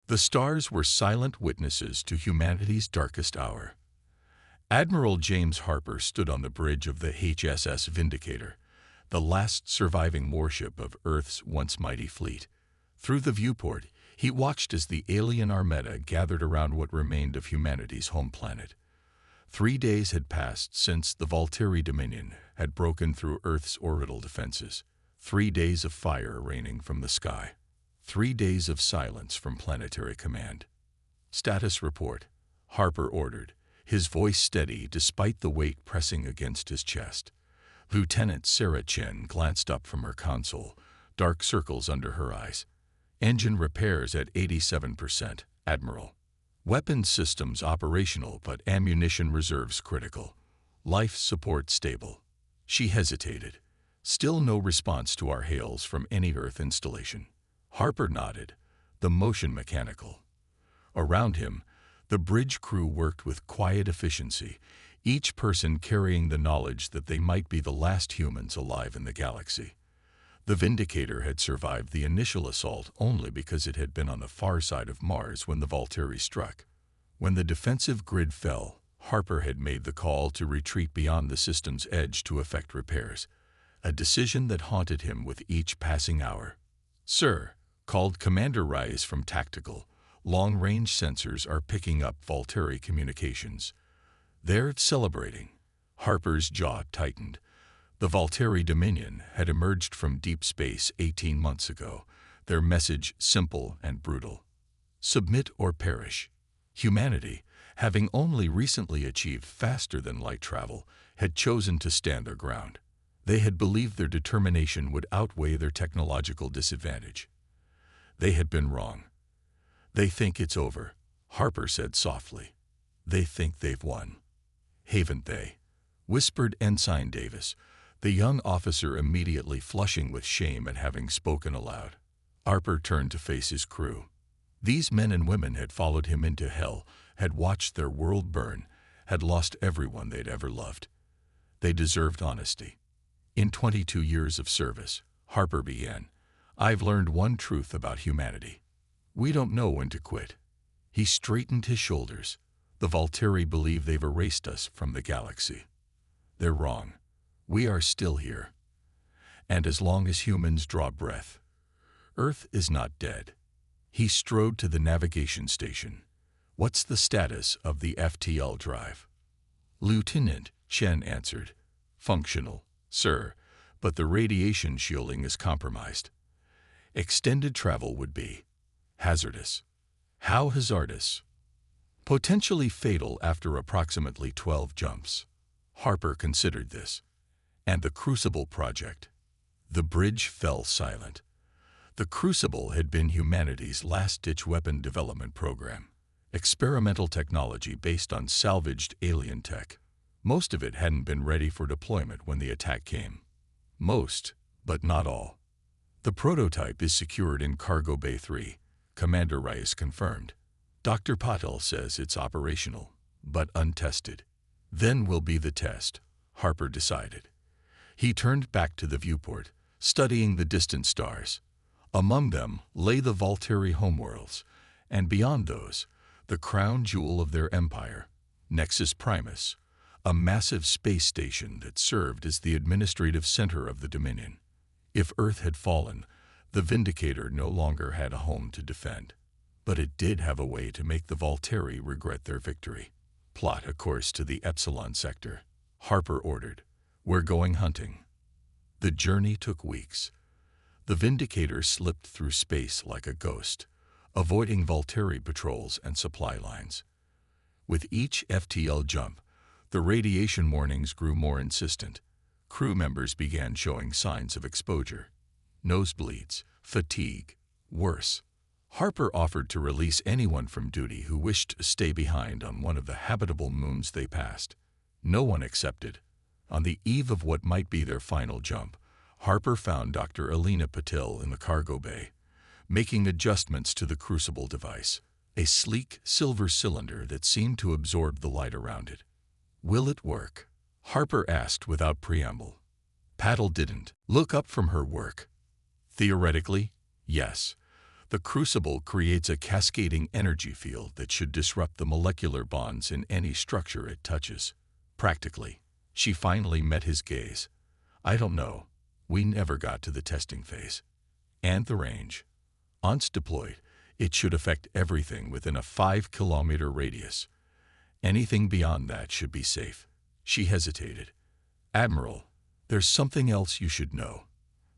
The stars were silent witnesses to humanity's darkest hour. Admiral James Harper stood on the bridge of the HSS Vindicator, the last surviving warship of Earth's once mighty fleet. Through the viewport, he watched as the alien armada gathered around what remained of humanity's home planet. 3 days had passed since the Volteri Dominion had broken through Earth's orbital defenses. 3 days of fire raining from the sky. 3 days of silence from planetary command. "Status report," Harper ordered, his voice steady despite the weight pressing against his chest. Lieutenant Sarah Chen glanced up from her console, dark circles under her eyes. "Engine repairs at 87%, Admiral. Weapons systems operational but ammunition reserves critical. Life support stable." She hesitated. Still no response to our hails from any Earth installation. Harper nodded, the motion mechanical. Around him, the bridge crew worked with quiet efficiency, each person carrying the knowledge that they might be the last humans alive in the galaxy. The Vindicator had survived the initial assault only because it had been on the far side of Mars when the Volteri struck. When the defensive grid fell, Harper had made the call to retreat beyond the system's edge to effect repairs, a decision that haunted him with each passing hour. "Sir," called Commander Rice from Tactical, "long-range sensors are picking up Volteri communications." "They're celebrating." Harper's jaw tightened. The Volteri Dominion had emerged from deep space 18 months ago, their message simple and brutal. Submit or perish. Humanity, having only recently achieved faster-than-light travel, had chosen to stand their ground. They had believed their determination would outweigh their technological disadvantage. They had been wrong. "They think it's over," Harper said softly. "They think they've won." "Haven't they?" whispered Ensign Davis, the young officer immediately flushing with shame at having spoken aloud. Harper turned to face his crew. These men and women had followed him into hell, had watched their world burn, had lost everyone they'd ever loved. They deserved honesty. "In 22 years of service," Harper began, "I've learned one truth about humanity. We don't know when to quit." He straightened his shoulders. "The Volteri believe they've erased us from the galaxy. They're wrong. We are still here. And as long as humans draw breath, Earth is not dead." He strode to the navigation station. "What's the status of the FTL drive?" Lieutenant Chen answered. "Functional, sir, but the radiation shielding is compromised. Extended travel would be hazardous." "How hazardous?" "Potentially fatal after approximately 12 jumps." Harper considered this. "And the Crucible project?" The bridge fell silent. The Crucible had been humanity's last-ditch weapon development program. Experimental technology based on salvaged alien tech. Most of it hadn't been ready for deployment when the attack came. Most, but not all. "The prototype is secured in Cargo Bay 3, Commander Rice confirmed. Dr. Patel says it's operational, but untested." "Then will be the test," Harper decided. He turned back to the viewport, studying the distant stars. Among them lay the Volteri homeworlds, and beyond those, the crown jewel of their empire, Nexus Primus, a massive space station that served as the administrative center of the Dominion. If Earth had fallen, the Vindicator no longer had a home to defend. But it did have a way to make the Volteri regret their victory. "Plot a course to the Epsilon sector," Harper ordered. "We're going hunting." The journey took weeks. The Vindicator slipped through space like a ghost, avoiding Volteri patrols and supply lines. With each FTL jump, the radiation warnings grew more insistent. Crew members began showing signs of exposure. Nosebleeds, fatigue, worse. Harper offered to release anyone from duty who wished to stay behind on one of the habitable moons they passed. No one accepted. On the eve of what might be their final jump, Harper found Dr. Alina Patil in the cargo bay, making adjustments to the Crucible device, a sleek silver cylinder that seemed to absorb the light around it. "Will it work?" Harper asked without preamble. Patil didn't look up from her work. "Theoretically, yes. The crucible creates a cascading energy field that should disrupt the molecular bonds in any structure it touches. Practically. She finally met his gaze. I don't know. We never got to the testing phase. And the range. Once deployed, it should affect everything within a 5-kilometer radius. Anything beyond that should be safe. She hesitated. Admiral, there's something else you should know.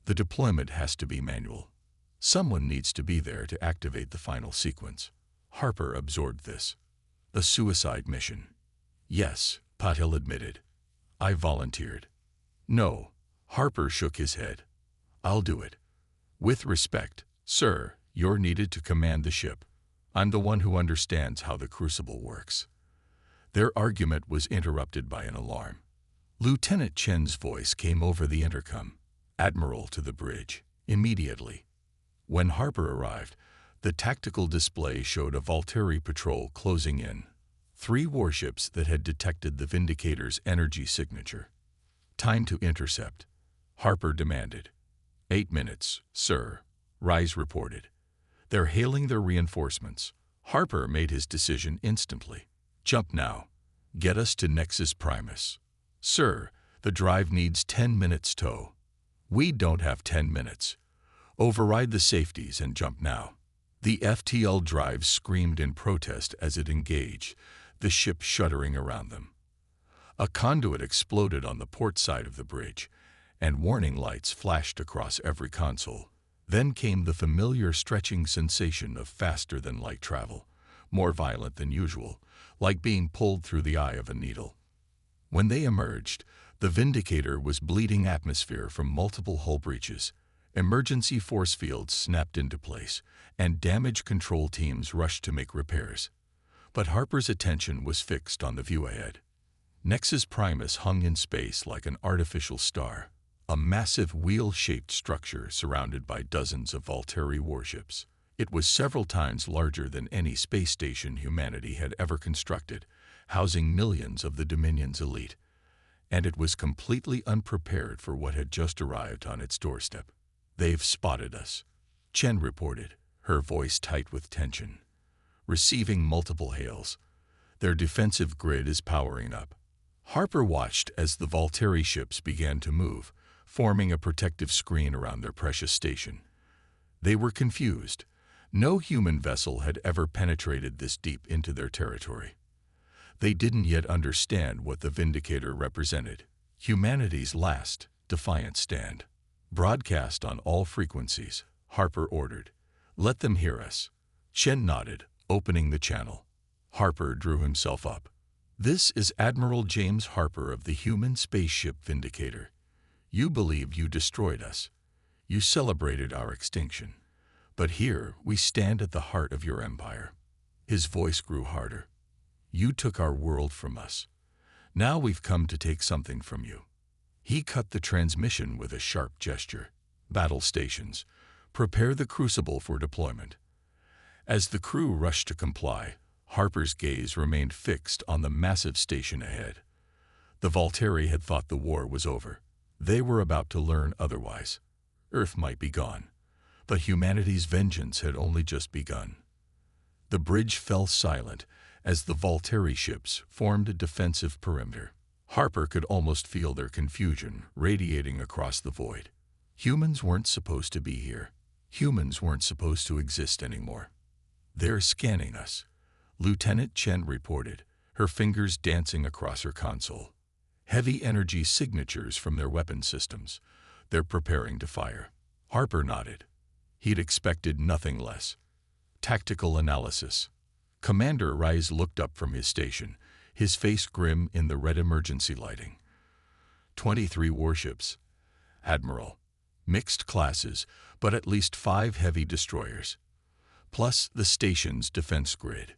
The deployment has to be manual. Someone needs to be there to activate the final sequence. Harper absorbed this. A suicide mission. Yes, Patil admitted. I volunteered. No, Harper shook his head. I'll do it. With respect, sir, you're needed to command the ship. I'm the one who understands how the crucible works. Their argument was interrupted by an alarm. Lieutenant Chen's voice came over the intercom. Admiral to the bridge, immediately. When Harper arrived, the tactical display showed a Volturi patrol closing in. 3 warships that had detected the Vindicator's energy signature. Time to intercept, Harper demanded. 8 minutes, sir, Rise reported. They're hailing their reinforcements. Harper made his decision instantly. Jump now. Get us to Nexus Primus. Sir, the drive needs 10 minutes tow. We don't have 10 minutes. Override the safeties and jump now. The FTL drive screamed in protest as it engaged, the ship shuddering around them. A conduit exploded on the port side of the bridge, and warning lights flashed across every console. Then came the familiar stretching sensation of faster-than-light travel, more violent than usual, like being pulled through the eye of a needle. When they emerged, the Vindicator was bleeding atmosphere from multiple hull breaches. Emergency force fields snapped into place, and damage control teams rushed to make repairs. But Harper's attention was fixed on the view ahead. Nexus Primus hung in space like an artificial star, a massive wheel-shaped structure surrounded by dozens of Volturi warships. It was several times larger than any space station humanity had ever constructed, housing millions of the Dominion's elite. And it was completely unprepared for what had just arrived on its doorstep. They've spotted us, Chen reported, her voice tight with tension. Receiving multiple hails. Their defensive grid is powering up. Harper watched as the Volturi ships began to move, forming a protective screen around their precious station. They were confused. No human vessel had ever penetrated this deep into their territory. They didn't yet understand what the Vindicator represented. Humanity's last, defiant stand. Broadcast on all frequencies, Harper ordered. Let them hear us. Chen nodded, opening the channel. Harper drew himself up. This is Admiral James Harper of the human spaceship Vindicator. You believed you destroyed us. You celebrated our extinction. But here we stand at the heart of your empire. His voice grew harder. You took our world from us. Now we've come to take something from you. He cut the transmission with a sharp gesture. Battle stations. Prepare the crucible for deployment. As the crew rushed to comply, Harper's gaze remained fixed on the massive station ahead. The Volturi had thought the war was over. They were about to learn otherwise. Earth might be gone, but humanity's vengeance had only just begun. The bridge fell silent as the Volturi ships formed a defensive perimeter. Harper could almost feel their confusion radiating across the void. Humans weren't supposed to be here. Humans weren't supposed to exist anymore. They're scanning us, Lieutenant Chen reported, her fingers dancing across her console. Heavy energy signatures from their weapon systems. They're preparing to fire. Harper nodded. He'd expected nothing less. Tactical analysis. Commander Rise looked up from his station, his face grim in the red emergency lighting. 23 warships. Admiral. Mixed classes, but at least 5 heavy destroyers. Plus the station's defense grid.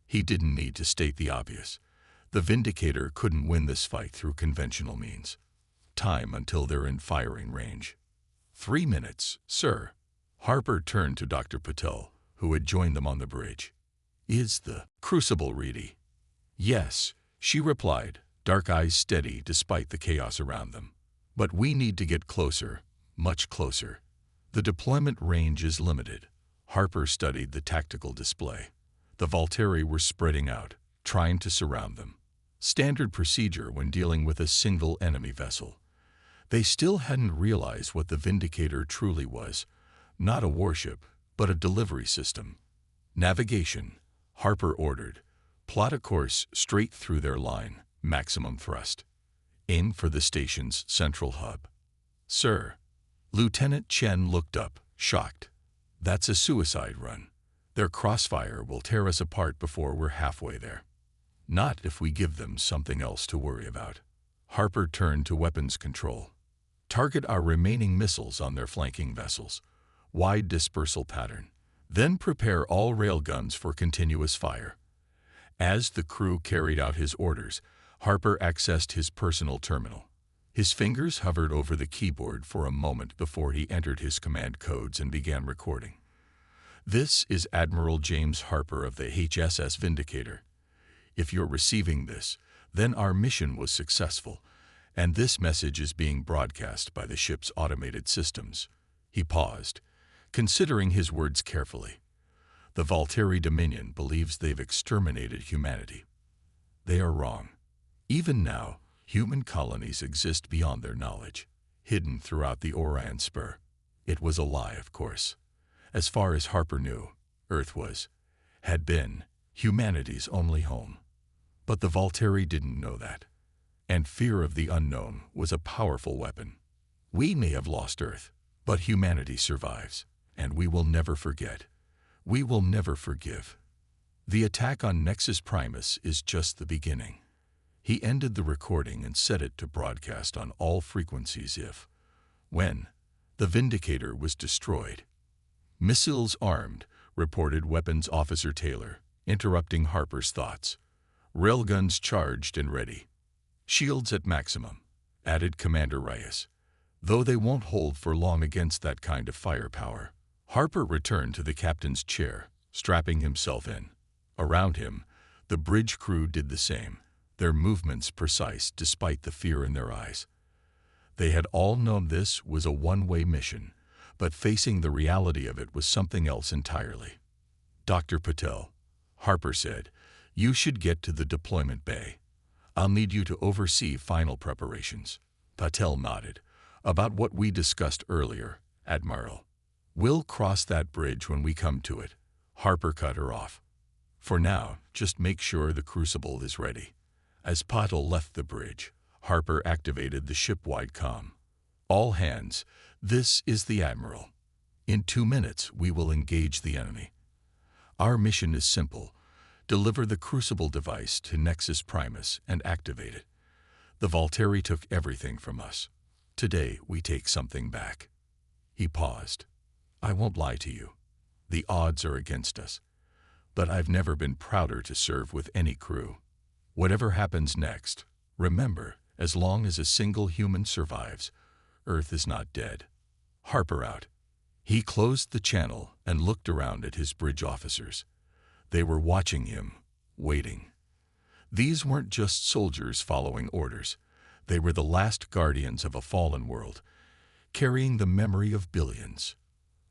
He didn't need to state the obvious. The Vindicator couldn't win this fight through conventional means. Time until they're in firing range. 3 minutes, sir. Harper turned to Dr. Patel, who had joined them on the bridge. Is the crucible ready? Yes, she replied, dark eyes steady despite the chaos around them. But we need to get closer, much closer. The deployment range is limited. Harper studied the tactical display. The Volturi were spreading out, trying to surround them. Standard procedure when dealing with a single enemy vessel. They still hadn't realized what the Vindicator truly was. Not a warship, but a delivery system. Navigation, Harper ordered. Plot a course straight through their line, maximum thrust. Aim for the station's central hub. Sir. Lieutenant Chen looked up, shocked. That's a suicide run. Their crossfire will tear us apart before we're halfway there. Not if we give them something else to worry about. Harper turned to weapons control. Target our remaining missiles on their flanking vessels. Wide dispersal pattern. Then prepare all railguns for continuous fire. As the crew carried out his orders, Harper accessed his personal terminal. His fingers hovered over the keyboard for a moment before he entered his command codes and began recording. This is Admiral James Harper of the HSS Vindicator. If you're receiving this, then our mission was successful, and this message is being broadcast by the ship's automated systems. He paused, considering his words carefully. The Volturi Dominion believes they've exterminated humanity. They are wrong. Even now, human colonies exist beyond their knowledge, hidden throughout the Orion Spur. It was a lie, of course. As far as Harper knew, Earth had been, humanity's only home. But the Volturi didn't know that. And fear of the unknown was a powerful weapon. We may have lost Earth, but humanity survives, and we will never forget. We will never forgive. The attack on Nexus Primus is just the beginning. He ended the recording and set it to broadcast on all frequencies when the Vindicator was destroyed. Missiles armed, reported Weapons Officer Taylor, interrupting Harper's thoughts. Railguns charged and ready. Shields at maximum, added Commander Reyes. Though they won't hold for long against that kind of firepower. Harper returned to the captain's chair, strapping himself in. Around him, the bridge crew did the same, their movements precise despite the fear in their eyes. They had all known this was a one-way mission, but facing the reality of it was something else entirely. Dr. Patel, Harper said, you should get to the deployment bay. I'll need you to oversee final preparations. Patel nodded. About what we discussed earlier, Admiral. We'll cross that bridge when we come to it. Harper cut her off. For now, just make sure the crucible is ready. As Patel left the bridge, Harper activated the ship-wide comm. All hands, this is the Admiral. In 2 minutes, we will engage the enemy. Our mission is simple. Deliver the crucible device to Nexus Primus and activate it. The Volturi took everything from us. Today, we take something back. He paused. I won't lie to you. The odds are against us. But I've never been prouder to serve with any crew. Whatever happens next, remember, as long as a single human survives, Earth is not dead. Harper out. He closed the channel and looked around at his bridge officers. They were watching him, waiting. These weren't just soldiers following orders. They were the last guardians of a fallen world, carrying the memory of billions.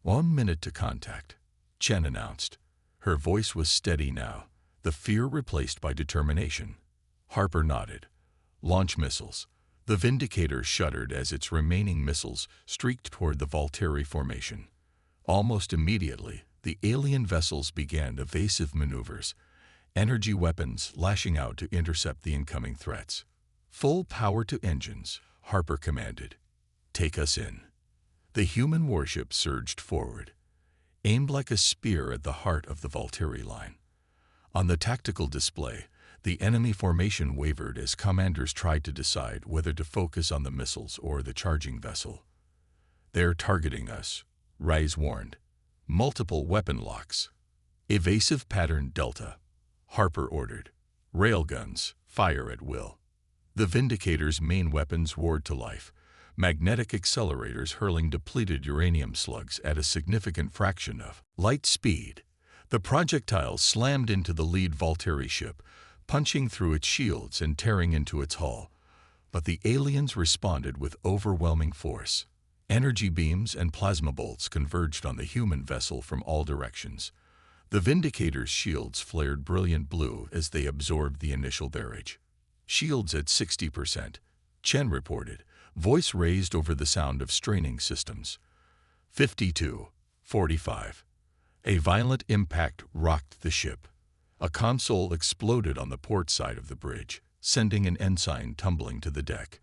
1 minute to contact, Chen announced. Her voice was steady now, the fear replaced by determination. Harper nodded. Launch missiles. The Vindicator shuddered as its remaining missiles streaked toward the Volturi formation. Almost immediately, the alien vessels began evasive maneuvers, energy weapons lashing out to intercept the incoming threats. Full power to engines, Harper commanded. Take us in. The human warship surged forward, aimed like a spear at the heart of the Volturi line. On the tactical display, the enemy formation wavered as commanders tried to decide whether to focus on the missiles or the charging vessel. They're targeting us, Reyes warned. Multiple weapon locks. Evasive pattern Delta, Harper ordered. Railguns, fire at will. The Vindicator's main weapons roared to life, magnetic accelerators hurling depleted uranium slugs at a significant fraction of light speed. The projectiles slammed into the lead Volturi ship, punching through its shields and tearing into its hull. But the aliens responded with overwhelming force. Energy beams and plasma bolts converged on the human vessel from all directions. The Vindicator's shields flared brilliant blue as they absorbed the initial barrage. Shields at 60%, Chen reported, voice raised over the sound of straining systems. 52, 45. A violent impact rocked the ship. A console exploded on the port side of the bridge, sending an ensign tumbling to the deck.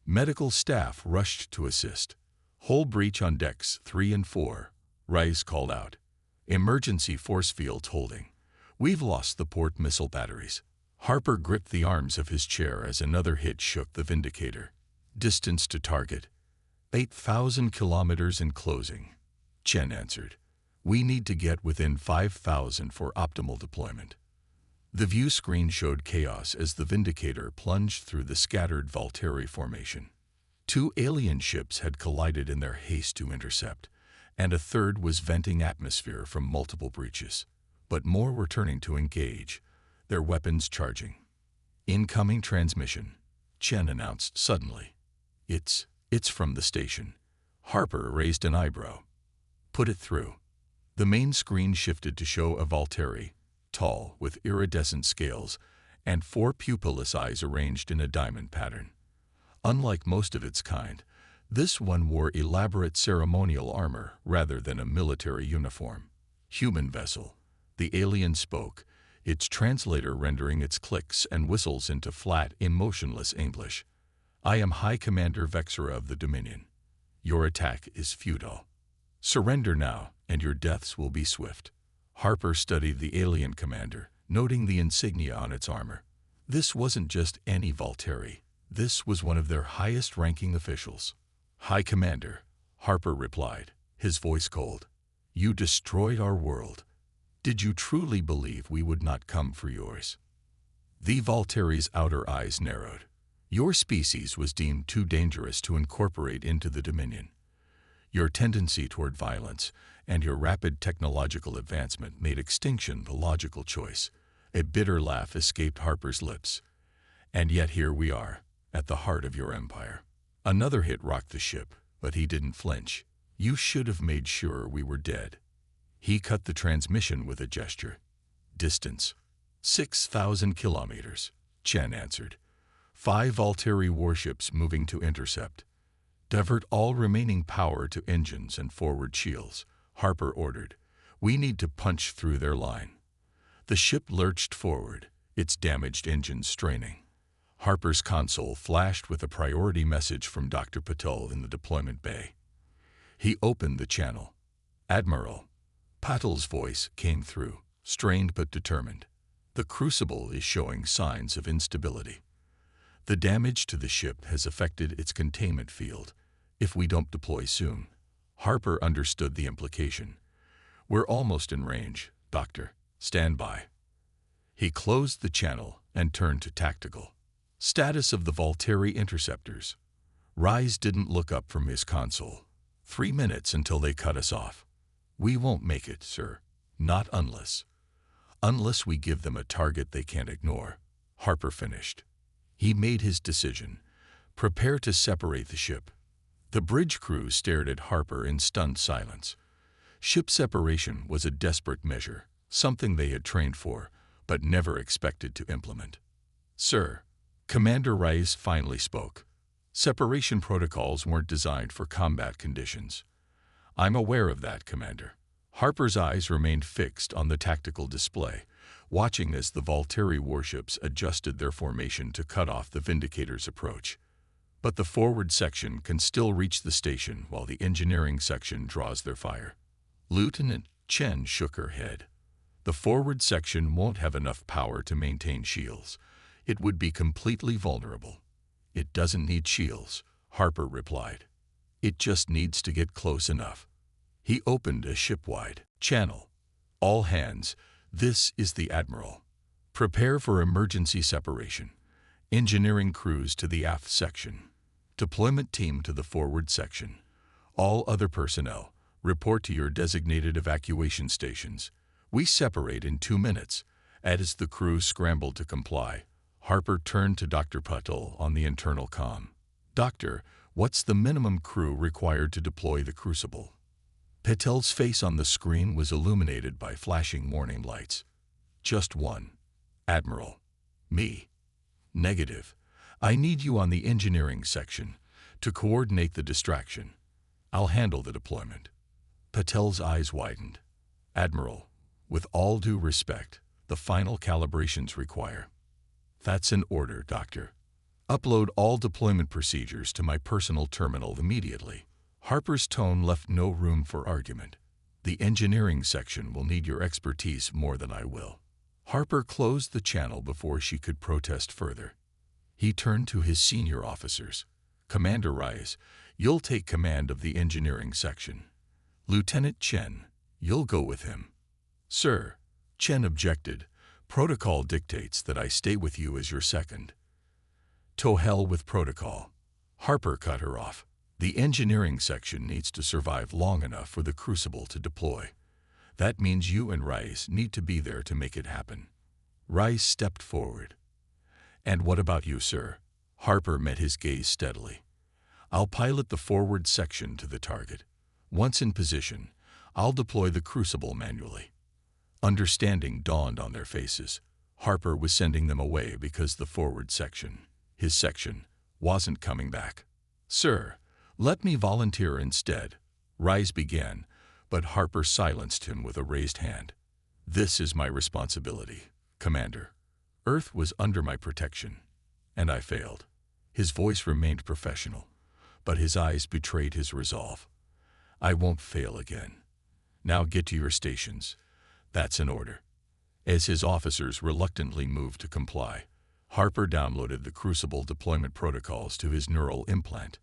Medical staff rushed to assist. Hull breach on decks 3 and 4, Rice called out. Emergency force fields holding. We've lost the port missile batteries. Harper gripped the arms of his chair as another hit shook the Vindicator. Distance to target. 8,000 kilometers in closing. Chen answered. We need to get within 5,000 for optimal deployment. The view screen showed chaos as the Vindicator plunged through the scattered Valtteri formation. 2 alien ships had collided in their haste to intercept, and a third was venting atmosphere from multiple breaches. But more were turning to engage, their weapons charging. Incoming transmission, Chen announced suddenly. It's from the station. Harper raised an eyebrow. Put it through. The main screen shifted to show a Valtteri, tall, with iridescent scales, and 4 pupilless eyes arranged in a diamond pattern. Unlike most of its kind, this one wore elaborate ceremonial armor rather than a military uniform. Human vessel. The alien spoke, its translator rendering its clicks and whistles into flat, emotionless English. I am High Commander Vexera of the Dominion. Your attack is futile. Surrender now, and your deaths will be swift. Harper studied the alien commander, noting the insignia on its armor. This wasn't just any Valtteri. This was one of their highest-ranking officials. High Commander, Harper replied, his voice cold. You destroyed our world. Did you truly believe we would not come for yours? The Valtteri's outer eyes narrowed. Your species was deemed too dangerous to incorporate into the Dominion. Your tendency toward violence and your rapid technological advancement made extinction the logical choice. A bitter laugh escaped Harper's lips. And yet here we are, at the heart of your empire. Another hit rocked the ship, but he didn't flinch. You should have made sure we were dead. He cut the transmission with a gesture. Distance. 6,000 kilometers, Chen answered. 5 Valtteri warships moving to intercept. Divert all remaining power to engines and forward shields, Harper ordered. We need to punch through their line. The ship lurched forward, its damaged engines straining. Harper's console flashed with a priority message from Dr. Patel in the deployment bay. He opened the channel. Admiral. Patel's voice came through, strained but determined. The crucible is showing signs of instability. The damage to the ship has affected its containment field. If we don't deploy soon. Harper understood the implication. We're almost in range, Doctor. Stand by. He closed the channel and turned to tactical. Status of the Valtteri interceptors. Rise didn't look up from his console. 3 minutes until they cut us off. We won't make it, sir. Not unless we give them a target they can't ignore. Harper finished. He made his decision. Prepare to separate the ship. The bridge crew stared at Harper in stunned silence. Ship separation was a desperate measure, something they had trained for, but never expected to implement. Sir, Commander Rice finally spoke. Separation protocols weren't designed for combat conditions. I'm aware of that, Commander. Harper's eyes remained fixed on the tactical display, watching as the Valtteri warships adjusted their formation to cut off the Vindicator's approach. But the forward section can still reach the station while the engineering section draws their fire. Lieutenant Chen shook her head. The forward section won't have enough power to maintain shields. It would be completely vulnerable. It doesn't need shields, Harper replied. It just needs to get close enough. He opened a ship-wide channel. All hands, this is the Admiral. Prepare for emergency separation. Engineering crews to the aft section. Deployment team to the forward section. All other personnel, report to your designated evacuation stations. We separate in 2 minutes. As the crew scrambled to comply, Harper turned to Dr. Patel on the internal comm. Doctor, What's the minimum crew required to deploy the Crucible? Patel's face on the screen was illuminated by flashing warning lights. Just one. Admiral. Me. Negative. I need you on the engineering section to coordinate the distraction. I'll handle the deployment. Patel's eyes widened. Admiral, with all due respect, the final calibrations require. That's an order, Doctor. Upload all deployment procedures to my personal terminal immediately. Harper's tone left no room for argument. The engineering section will need your expertise more than I will. Harper closed the channel before she could protest further. He turned to his senior officers. Commander Rice, you'll take command of the engineering section. Lieutenant Chen, you'll go with him. Sir, Chen objected. Protocol dictates that I stay with you as your second. To hell with protocol. Harper cut her off. The engineering section needs to survive long enough for the Crucible to deploy. That means you and Rice need to be there to make it happen. Rice stepped forward. And what about you, sir? Harper met his gaze steadily. I'll pilot the forward section to the target. Once in position, I'll deploy the Crucible manually. Understanding dawned on their faces. Harper was sending them away because the forward section, his section, wasn't coming back. Sir, let me volunteer instead. Rice began, but Harper silenced him with a raised hand. This is my responsibility, Commander. Earth was under my protection, and I failed. His voice remained professional, but his eyes betrayed his resolve. I won't fail again. Now get to your stations. That's an order. As his officers reluctantly moved to comply, Harper downloaded the Crucible deployment protocols to his neural implant.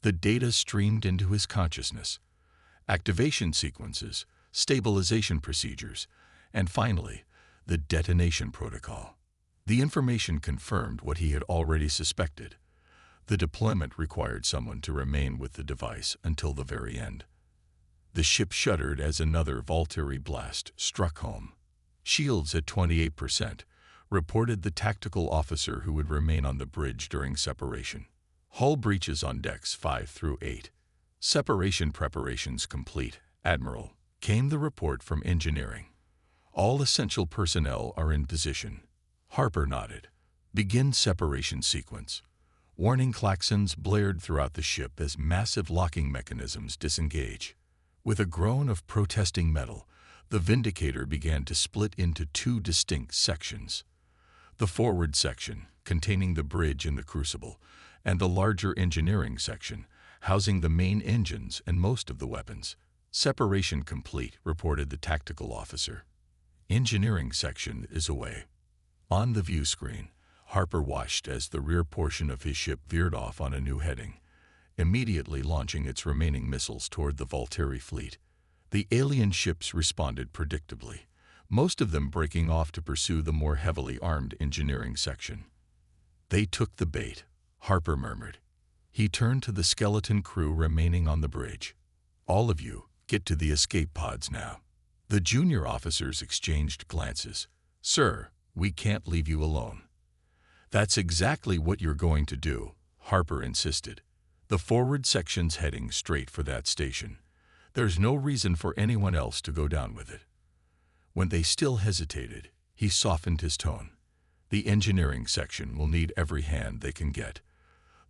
The data streamed into his consciousness. Activation sequences, stabilization procedures, and finally, the detonation protocol. The information confirmed what he had already suspected. The deployment required someone to remain with the device until the very end. The ship shuddered as another Volturi blast struck home. Shields at 28%, reported the tactical officer who would remain on the bridge during separation. Hull breaches on decks 5 through 8. Separation preparations complete, Admiral, came the report from engineering. All essential personnel are in position. Harper nodded. Begin separation sequence. Warning klaxons blared throughout the ship as massive locking mechanisms disengage. With a groan of protesting metal, the Vindicator began to split into two distinct sections. The forward section, containing the bridge and the Crucible, and the larger engineering section, housing the main engines and most of the weapons. Separation complete, reported the tactical officer. Engineering section is away. On the view screen, Harper watched as the rear portion of his ship veered off on a new heading, immediately launching its remaining missiles toward the Volturi fleet. The alien ships responded predictably, most of them breaking off to pursue the more heavily armed engineering section. They took the bait, Harper murmured. He turned to the skeleton crew remaining on the bridge. All of you, get to the escape pods now. The junior officers exchanged glances. Sir, we can't leave you alone. That's exactly what you're going to do, Harper insisted. The forward section's heading straight for that station. There's no reason for anyone else to go down with it. When they still hesitated, he softened his tone. The engineering section will need every hand they can get.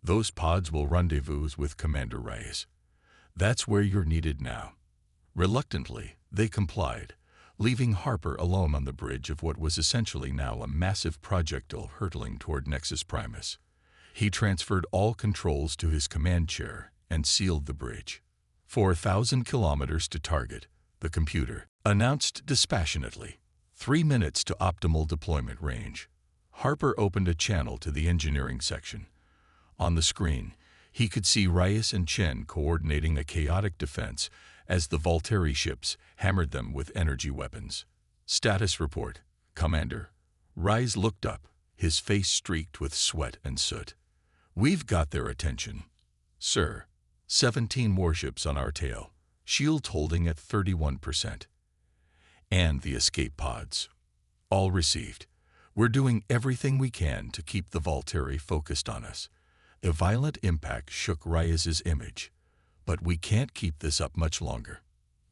Those pods will rendezvous with Commander Rice. That's where you're needed now. Reluctantly, they complied, leaving Harper alone on the bridge of what was essentially now a massive projectile hurtling toward Nexus Primus. He transferred all controls to his command chair and sealed the bridge. 4,000 kilometers to target, the computer announced dispassionately. 3 minutes to optimal deployment range. Harper opened a channel to the engineering section. On the screen, he could see Rice and Chen coordinating a chaotic defense as the Volturi ships hammered them with energy weapons. Status report, Commander. Rice looked up, his face streaked with sweat and soot. We've got their attention. Sir, 17 warships on our tail, shields holding at 31%. And the escape pods. All received. We're doing everything we can to keep the Volturi focused on us. A violent impact shook Reyes's image. "But we can't keep this up much longer."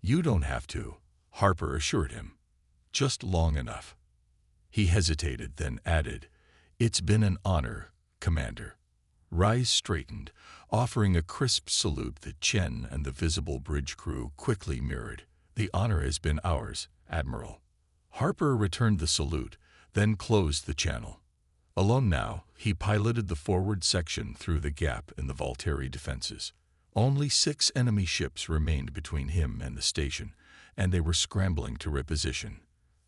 "You don't have to," Harper assured him. "Just long enough." He hesitated, then added, "It's been an honor, Commander." Reyes straightened, offering a crisp salute that Chen and the visible bridge crew quickly mirrored. "The honor has been ours, Admiral." Harper returned the salute, then closed the channel. Alone now, he piloted the forward section through the gap in the Volteri defenses. Only 6 enemy ships remained between him and the station, and they were scrambling to reposition.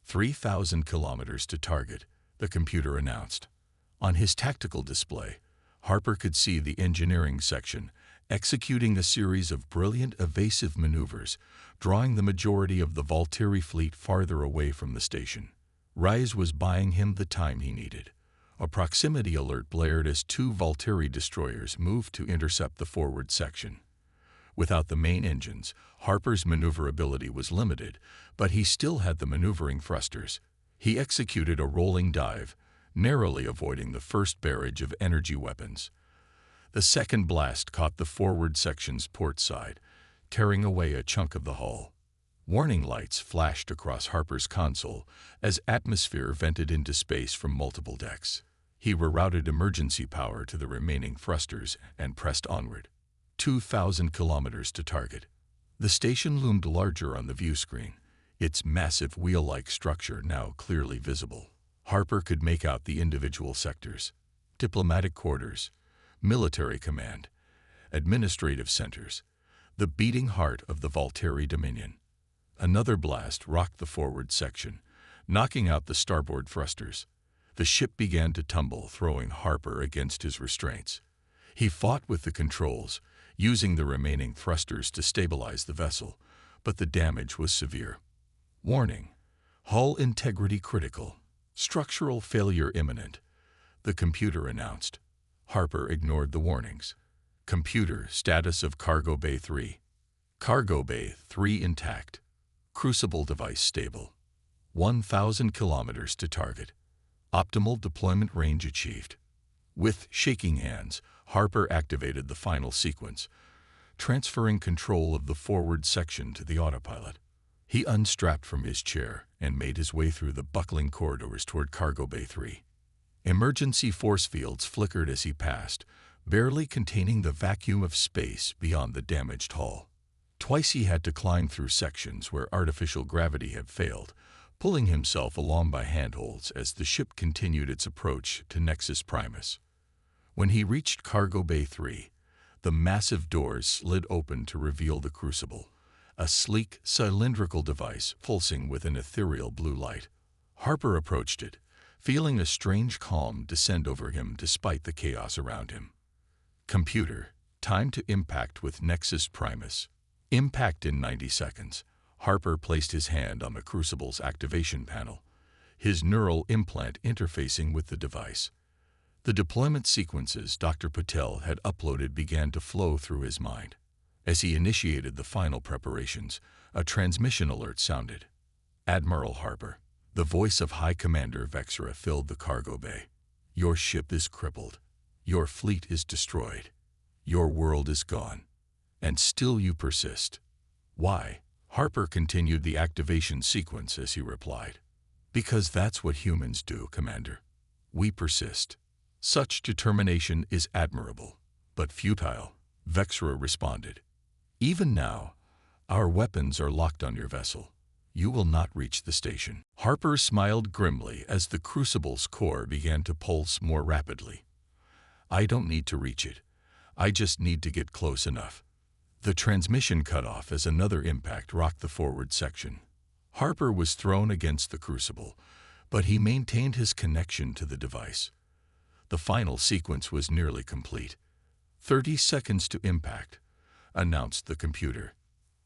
3,000 kilometers to target, the computer announced. On his tactical display, Harper could see the engineering section executing a series of brilliant evasive maneuvers, drawing the majority of the Volteri fleet farther away from the station. Reyes was buying him the time he needed. A proximity alert blared as 2 Volteri destroyers moved to intercept the forward section. Without the main engines, Harper's maneuverability was limited, but he still had the maneuvering thrusters. He executed a rolling dive, narrowly avoiding the first barrage of energy weapons. The second blast caught the forward section's port side, tearing away a chunk of the hull. Warning lights flashed across Harper's console as atmosphere vented into space from multiple decks. He rerouted emergency power to the remaining thrusters and pressed onward. 2,000 kilometers to target. The station loomed larger on the view screen, its massive wheel-like structure now clearly visible. Harper could make out the individual sectors: diplomatic quarters, military command, administrative centers, the beating heart of the Volteri Dominion. Another blast rocked the forward section, knocking out the starboard thrusters. The ship began to tumble, throwing Harper against his restraints. He fought with the controls, using the remaining thrusters to stabilize the vessel, but the damage was severe. Warning: hull integrity critical. Structural failure imminent, the computer announced. Harper ignored the warnings. Computer, status of Cargo Bay 3. Cargo Bay 3 intact. Crucible device stable. 1,000 kilometers to target. Optimal deployment range achieved. With shaking hands, Harper activated the final sequence, transferring control of the forward section to the autopilot. He unstrapped from his chair and made his way through the buckling corridors toward Cargo Bay 3. Emergency force fields flickered as he passed, barely containing the vacuum of space beyond the damaged hull. Twice he had to climb through sections where artificial gravity had failed, pulling himself along by handholds as the ship continued its approach to Nexus Primus. When he reached Cargo Bay 3, the massive doors slid open to reveal the Crucible, a sleek, cylindrical device pulsing with an ethereal blue light. Harper approached it, feeling a strange calm descend over him despite the chaos around him. Computer, time to impact with Nexus Primus. Impact in 90 seconds. Harper placed his hand on the Crucible's activation panel, his neural implant interfacing with the device. The deployment sequences Dr. Patel had uploaded began to flow through his mind. As he initiated the final preparations, a transmission alert sounded. "Admiral Harper." The voice of High Commander Vexra filled the cargo bay. "Your ship is crippled. Your fleet is destroyed. Your world is gone. And still you persist. Why?" Harper continued the activation sequence as he replied. "Because that's what humans do, Commander. We persist. Such determination is admirable, but futile," Vexra responded. "Even now, our weapons are locked on your vessel. You will not reach the station." Harper smiled grimly as the Crucible's core began to pulse more rapidly. "I don't need to reach it. I just need to get close enough." The transmission cut off as another impact rocked the forward section. Harper was thrown against the Crucible, but he maintained his connection to the device. The final sequence was nearly complete. 30 seconds to impact, announced the computer.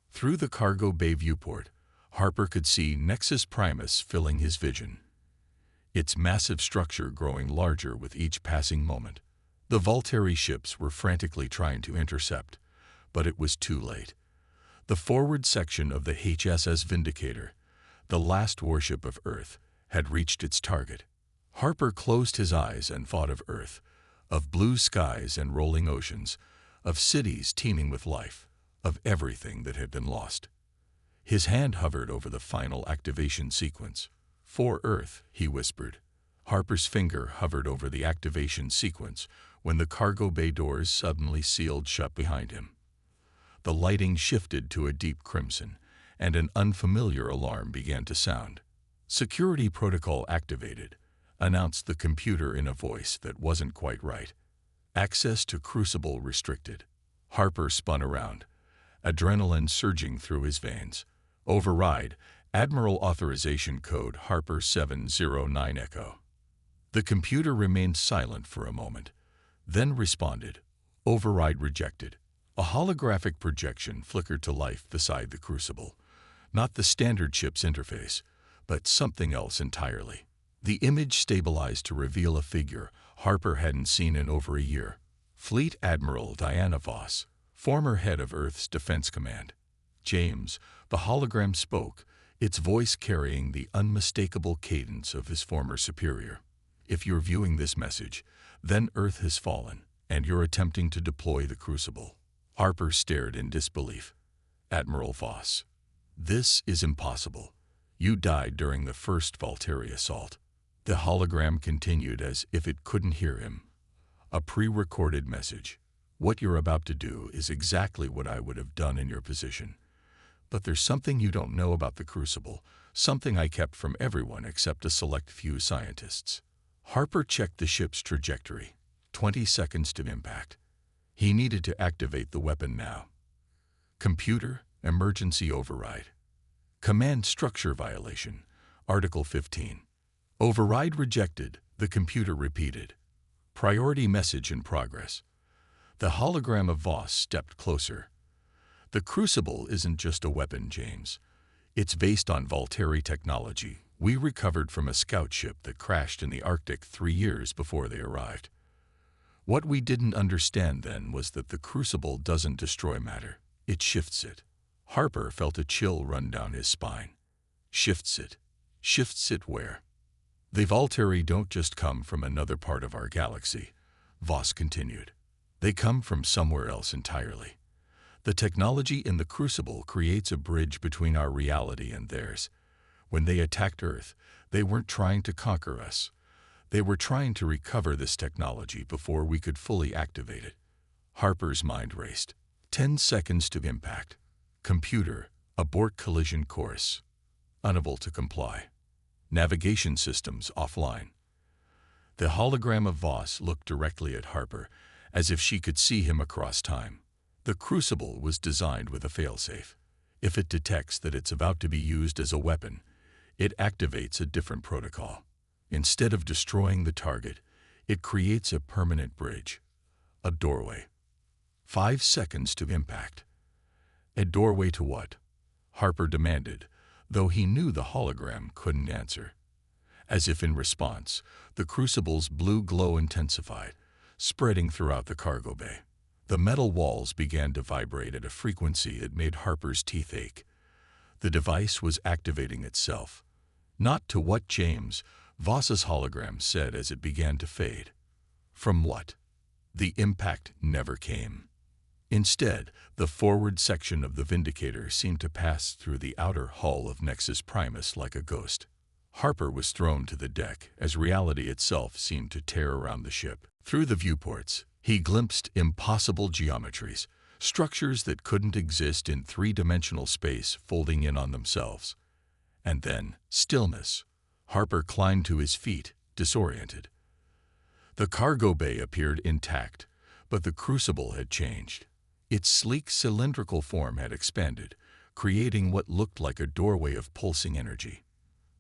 Through the cargo bay viewport, Harper could see Nexus Primus filling his vision, its massive structure growing larger with each passing moment. The Volteri ships were frantically trying to intercept, but it was too late. The forward section of the HSS Vindicator, the last warship of Earth, had reached its target. Harper closed his eyes and thought of Earth, of blue skies and rolling oceans, of cities teeming with life, of everything that had been lost. His hand hovered over the final activation sequence. "For Earth," he whispered. Harper's finger hovered over the activation sequence when the cargo bay doors suddenly sealed shut behind him. The lighting shifted to a deep crimson, and an unfamiliar alarm began to sound. "Security protocol activated," announced the computer in a voice that wasn't quite right. "Access to Crucible restricted." Harper spun around, adrenaline surging through his veins. "Override, Admiral Authorization Code Harper 709 Echo." The computer remained silent for a moment, then responded, "Override rejected." A holographic projection flickered to life beside the Crucible. Not the standard chip's interface, but something else entirely. The image stabilized to reveal a figure Harper hadn't seen in over a year. Fleet Admiral Diana Voss, former head of Earth's Defense Command. "James," the hologram spoke, its voice carrying the unmistakable cadence of his former superior. "If you're viewing this message, then Earth has fallen, and you're attempting to deploy the Crucible." Harper stared in disbelief. "Admiral Voss, this is impossible. You died during the first Valtteri assault." The hologram continued as if it couldn't hear him. A pre-recorded message. "What you're about to do is exactly what I would have done in your position. But there's something you don't know about the Crucible, something I kept from everyone except a select few scientists." Harper checked the ship's trajectory. 20 seconds to impact. He needed to activate the weapon now. "Computer, emergency override. Command structure violation. Article 15. Override rejected," the computer repeated. "Priority message in progress." The hologram of Voss stepped closer. "The Crucible isn't just a weapon, James. It's based on Valtteri technology we recovered from a scout ship that crashed in the Arctic 3 years before they arrived. What we didn't understand then was that the Crucible doesn't destroy matter, it shifts it." Harper felt a chill run down his spine. "Shifts it? Shifts it where?" "The Valtteri don't just come from another part of our galaxy," Voss continued. "They come from somewhere else entirely. The technology in the Crucible creates a bridge between our reality and theirs. When they attacked Earth, they weren't trying to conquer us. They were trying to recover this technology before we could fully activate it." Harper's mind raced. 10 seconds to impact. "Computer, abort collision course." Unable to comply. "Navigation systems offline." The hologram of Voss looked directly at Harper, as if she could see him across time. The Crucible was designed with a failsafe. If it detects that it's about to be used as a weapon, it activates a different protocol. Instead of destroying the target, it creates a permanent bridge, a doorway. 5 seconds to impact. "A doorway to what?" Harper demanded, though he knew the hologram couldn't answer. As if in response, the Crucible's blue glow intensified, spreading throughout the cargo bay. The metal walls began to vibrate at a frequency that made Harper's teeth ache. The device was activating itself. Not to what James, Voss's hologram said as it began to fade. From what? The impact never came. Instead, the forward section of the Vindicator seemed to pass through the outer hull of Nexus Primus like a ghost. Harper was thrown to the deck as reality itself seemed to tear around the ship. Through the viewports, he glimpsed impossible geometries, structures that couldn't exist in three-dimensional space folding in on themselves. And then, stillness. Harper climbed to his feet, disoriented. The cargo bay appeared intact, but the Crucible had changed. Its sleek cylindrical form had expanded, creating what looked like a doorway of pulsing energy.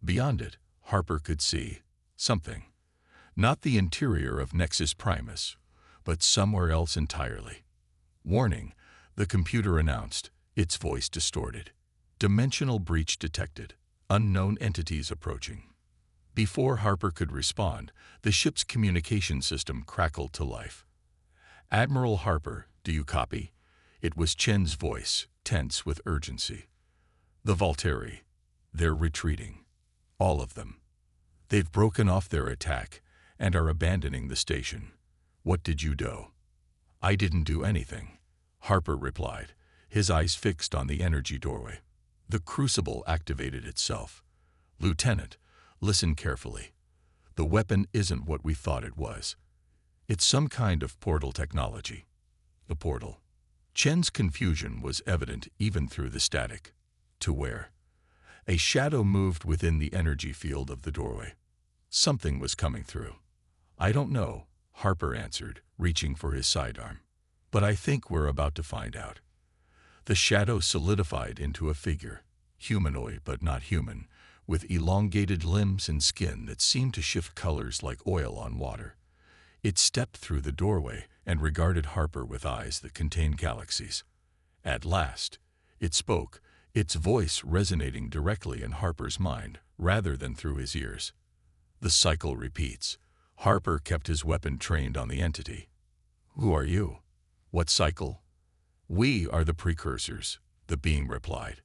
Beyond it, Harper could see something. Not the interior of Nexus Primus, but somewhere else entirely. "Warning," the computer announced, its voice distorted. "Dimensional breach detected. Unknown entities approaching." Before Harper could respond, the ship's communication system crackled to life. "Admiral Harper, do you copy?" It was Chen's voice, tense with urgency. "The Valtteri. They're retreating. All of them. They've broken off their attack and are abandoning the station. "What did you do?" "I didn't do anything," Harper replied, his eyes fixed on the energy doorway. The crucible activated itself. "Lieutenant, listen carefully. The weapon isn't what we thought it was. It's some kind of portal technology." "The portal?" Chen's confusion was evident even through the static. "To where?" A shadow moved within the energy field of the doorway. Something was coming through. "I don't know," Harper answered, reaching for his sidearm. "But I think we're about to find out." The shadow solidified into a figure, humanoid but not human, with elongated limbs and skin that seemed to shift colors like oil on water. It stepped through the doorway and regarded Harper with eyes that contained galaxies. At last, it spoke, its voice resonating directly in Harper's mind rather than through his ears. The cycle repeats. Harper kept his weapon trained on the entity. "Who are you?" "What cycle?" "We are the precursors," the being replied.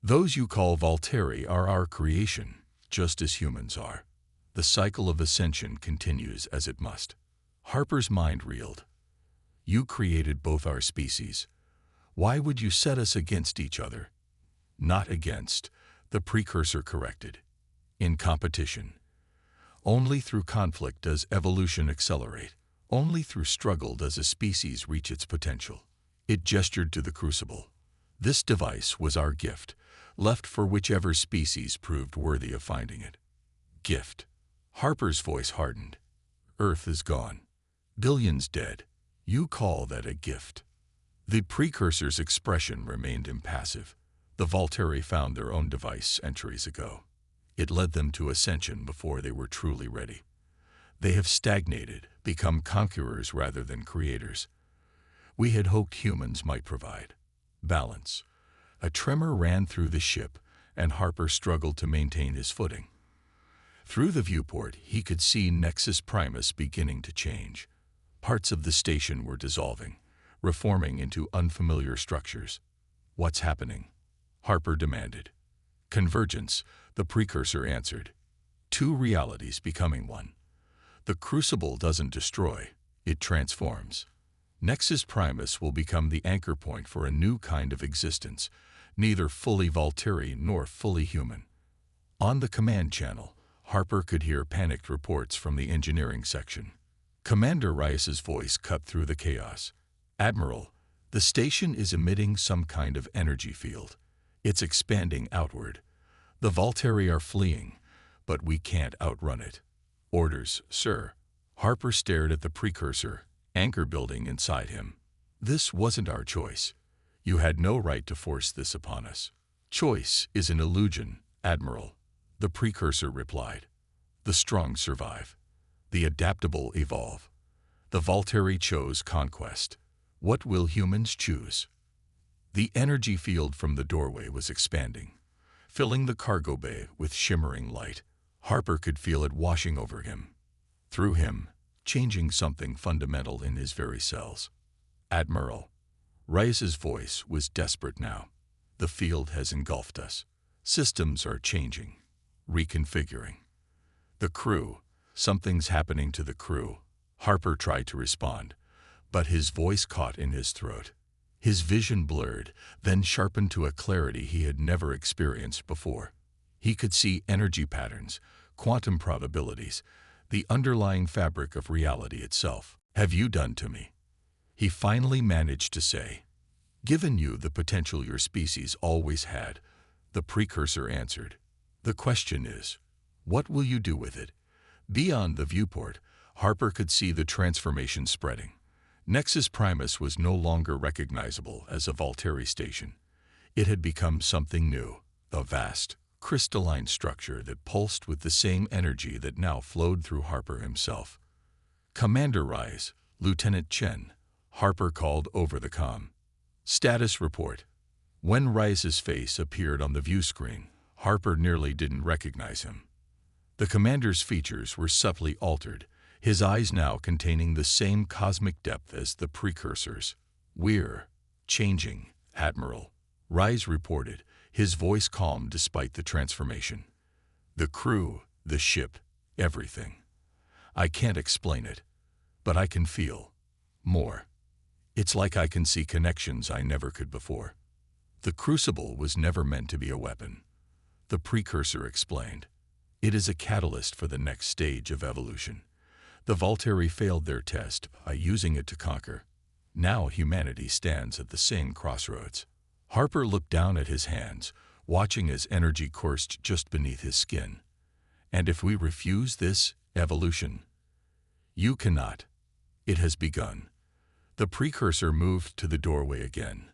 "Those you call Volteri are our creation, just as humans are. The cycle of ascension continues as it must." Harper's mind reeled. "You created both our species. Why would you set us against each other?" "Not against," the precursor corrected. "In competition. Only through conflict does evolution accelerate. Only through struggle does a species reach its potential." It gestured to the crucible. "This device was our gift, left for whichever species proved worthy of finding it." "Gift?" Harper's voice hardened. "Earth is gone. Billions dead. You call that a gift?" The precursor's expression remained impassive. "The Volteri found their own device centuries ago. It led them to ascension before they were truly ready. They have stagnated, become conquerors rather than creators. We had hoped humans might provide balance." A tremor ran through the ship, and Harper struggled to maintain his footing. Through the viewport, he could see Nexus Primus beginning to change. Parts of the station were dissolving, reforming into unfamiliar structures. "What's happening?" Harper demanded. "Convergence," the precursor answered. "Two realities becoming one. The crucible doesn't destroy, it transforms. Nexus Primus will become the anchor point for a new kind of existence, neither fully Volteri nor fully human." On the command channel, Harper could hear panicked reports from the engineering section. Commander Rice's voice cut through the chaos. "Admiral, the station is emitting some kind of energy field. It's expanding outward. The Volteri are fleeing, but we can't outrun it." "Orders, sir." Harper stared at the precursor, anchor building inside him. "This wasn't our choice. You had no right to force this upon us." "Choice is an illusion, Admiral," the precursor replied. "The strong survive. The adaptable evolve. The Volteri chose conquest. What will humans choose?" The energy field from the doorway was expanding, filling the cargo bay with shimmering light. Harper could feel it washing over him, through him, changing something fundamental in his very cells. "Admiral." Rice's voice was desperate now. "The field has engulfed us. Systems are changing, reconfiguring. The crew, something's happening to the crew." Harper tried to respond, but his voice caught in his throat. His vision blurred, then sharpened to a clarity he had never experienced before. He could see energy patterns, quantum probabilities, the underlying fabric of reality itself. "Have you done to me?" he finally managed to say. "Given you the potential your species always had," the precursor answered. "The question is, what will you do with it?" Beyond the viewport, Harper could see the transformation spreading. Nexus Primus was no longer recognizable as a Volteri station. It had become something new, a vast, crystalline structure that pulsed with the same energy that now flowed through Harper himself. "Commander Rice, Lieutenant Chen," Harper called over the comm. "Status report." When Rice's face appeared on the view screen, Harper nearly didn't recognize him. The commander's features were subtly altered, his eyes now containing the same cosmic depth as the precursors. "We're changing, Admiral," Rice reported, his voice calm despite the transformation. "The crew, the ship, everything. I can't explain it, But I can feel more. It's like I can see connections I never could before. The crucible was never meant to be a weapon. The precursor explained. It is a catalyst for the next stage of evolution. The Volturi failed their test by using it to conquer. Now humanity stands at the same crossroads. Harper looked down at his hands, watching as energy coursed just beneath his skin. And if we refuse this evolution, you cannot. It has begun. The precursor moved to the doorway again.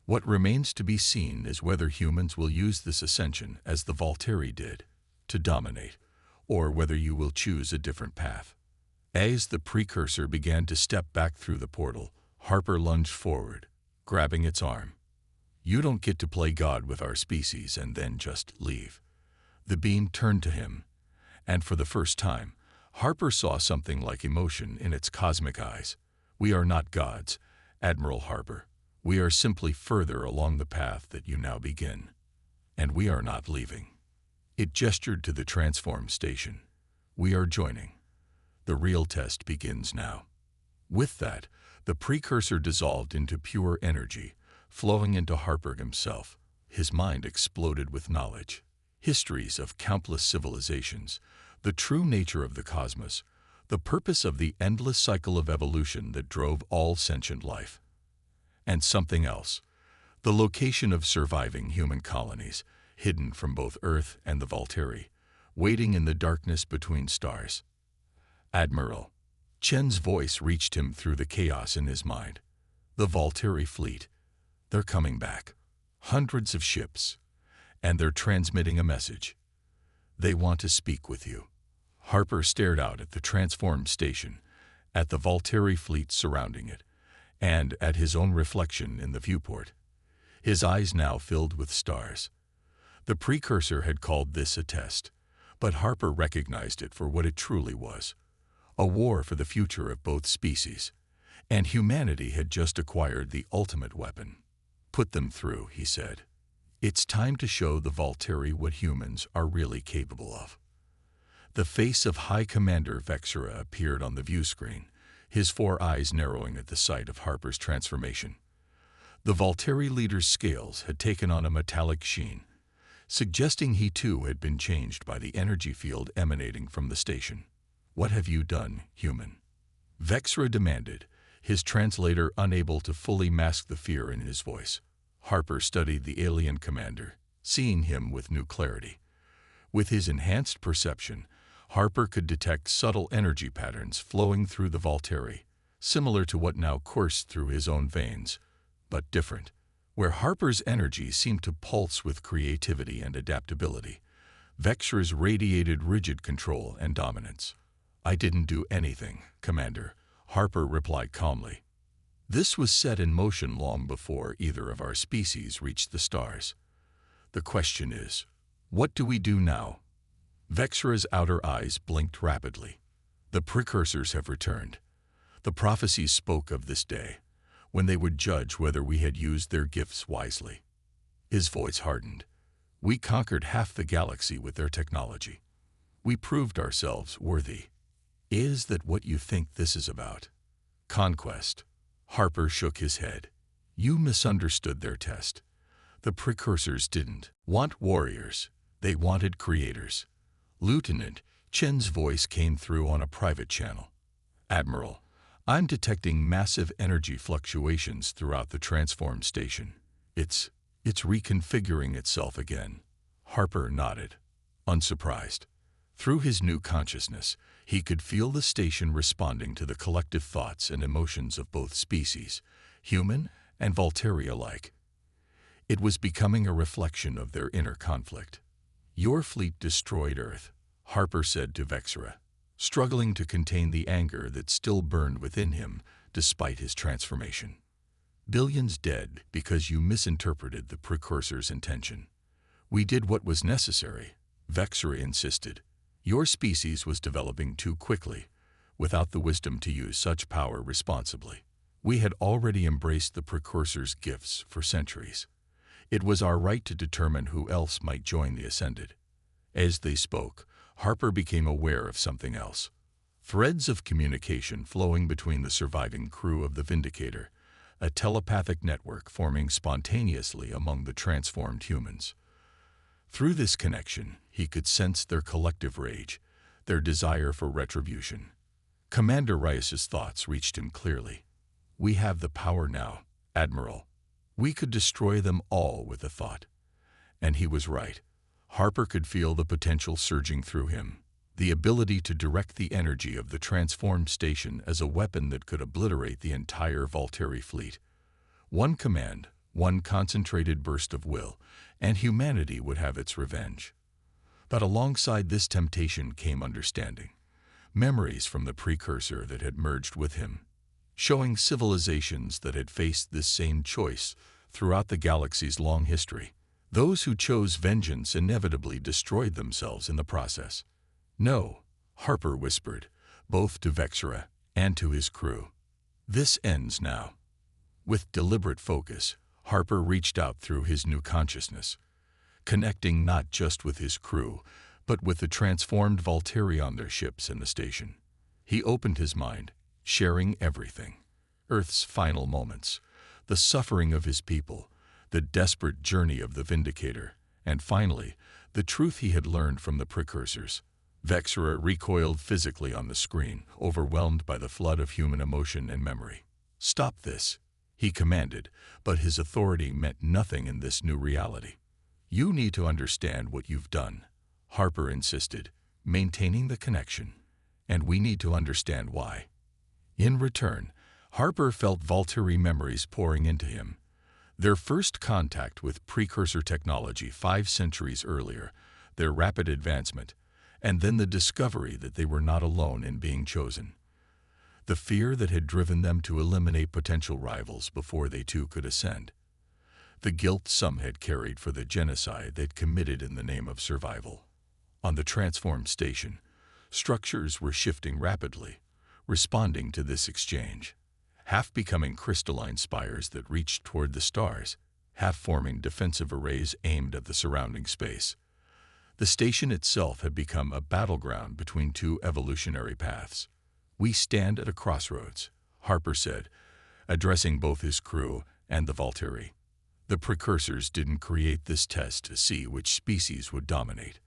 What remains to be seen is whether humans will use this ascension as the Volturi did, to dominate, or whether you will choose a different path. As the precursor began to step back through the portal, Harper lunged forward, grabbing its arm. You don't get to play God with our species and then just leave. The being turned to him, and for the first time, Harper saw something like emotion in its cosmic eyes. We are not gods, Admiral Harper. We are simply further along the path that you now begin. And we are not leaving. It gestured to the transform station. We are joining. The real test begins now. With that, the precursor dissolved into pure energy, flowing into Harper himself. His mind exploded with knowledge. Histories of countless civilizations, the true nature of the cosmos, the purpose of the endless cycle of evolution that drove all sentient life. And something else, the location of surviving human colonies, hidden from both Earth and the Volturi, waiting in the darkness between stars. Admiral. Chen's voice reached him through the chaos in his mind. The Volturi fleet. They're coming back. Hundreds of ships. And they're transmitting a message. They want to speak with you. Harper stared out at the transformed station, at the Volturi fleet surrounding it, and at his own reflection in the viewport. His eyes now filled with stars. The precursor had called this a test, but Harper recognized it for what it truly was. A war for the future of both species, and humanity had just acquired the ultimate weapon. Put them through, he said. It's time to show the Volturi what humans are really capable of. The face of High Commander Vexera appeared on the view screen, his 4 eyes narrowing at the sight of Harper's transformation. The Volturi leader's scales had taken on a metallic sheen, suggesting he too had been changed by the energy field emanating from the station. What have you done, human? Vexera demanded, his translator unable to fully mask the fear in his voice. Harper studied the alien commander, seeing him with new clarity. With his enhanced perception, Harper could detect subtle energy patterns flowing through the Volturi, similar to what now coursed through his own veins, but different. Where Harper's energy seemed to pulse with creativity and adaptability, Vexera's radiated rigid control and dominance. I didn't do anything, Commander, Harper replied calmly. This was set in motion long before either of our species reached the stars. The question is, what do we do now? Vexera's outer eyes blinked rapidly. The precursors have returned. The prophecies spoke of this day, when they would judge whether we had used their gifts wisely. His voice hardened. We conquered half the galaxy with their technology. We proved ourselves worthy. Is that what you think this is about? Conquest. Harper shook his head. You misunderstood their test. The precursors didn't want warriors. They wanted creators. Lieutenant Chen's voice came through on a private channel. Admiral, I'm detecting massive energy fluctuations throughout the transform station. It's reconfiguring itself again. Harper nodded, unsurprised. Through his new consciousness, he could feel the station responding to the collective thoughts and emotions of both species, human and Volturi alike. It was becoming a reflection of their inner conflict. Your fleet destroyed Earth, Harper said to Vexera, struggling to contain the anger that still burned within him despite his transformation. Billions dead because you misinterpreted the precursor's intention. We did what was necessary, Vexera insisted. Your species was developing too quickly, without the wisdom to use such power responsibly. We had already embraced the precursor's gifts for centuries. It was our right to determine who else might join the Ascended. As they spoke, Harper became aware of something else. Threads of communication flowing between the surviving crew of the Vindicator, a telepathic network forming spontaneously among the transformed humans. Through this connection, he could sense their collective rage, their desire for retribution. Commander Rice's thoughts reached him clearly. "We have the power now, Admiral. We could destroy them all with a thought." And he was right. Harper could feel the potential surging through him, the ability to direct the energy of the transformed station as a weapon that could obliterate the entire Volturi fleet. One command, one concentrated burst of will, and humanity would have its revenge. But alongside this temptation came understanding, memories from the precursor that had merged with him, showing civilizations that had faced this same choice throughout the galaxy's long history. Those who chose vengeance inevitably destroyed themselves in the process. "No," Harper whispered, both to Vexera and to his crew. "This ends now." With deliberate focus, Harper reached out through his new consciousness, connecting not just with his crew, but with the transformed Volturi on their ships and the station. He opened his mind, sharing everything: Earth's final moments, the suffering of his people, the desperate journey of the Vindicator, and finally, the truth he had learned from the precursors. Vexera recoiled physically on the screen, overwhelmed by the flood of human emotion and memory. "Stop this," he commanded, but his authority meant nothing in this new reality. "You need to understand what you've done," Harper insisted, maintaining the connection. "And we need to understand why." In return, Harper felt Volturi memories pouring into him. Their first contact with precursor technology 5 centuries earlier, their rapid advancement, and then the discovery that they were not alone in being chosen. The fear that had driven them to eliminate potential rivals before they too could ascend. The guilt some had carried for the genocide they'd committed in the name of survival. On the transformed station, structures were shifting rapidly, responding to this exchange, half becoming crystalline spires that reached toward the stars, half forming defensive arrays aimed at the surrounding space. The station itself had become a battleground between two evolutionary paths. "We stand at a crossroads," Harper said, addressing both his crew and the Volturi. The precursors didn't create this test to see which species would dominate.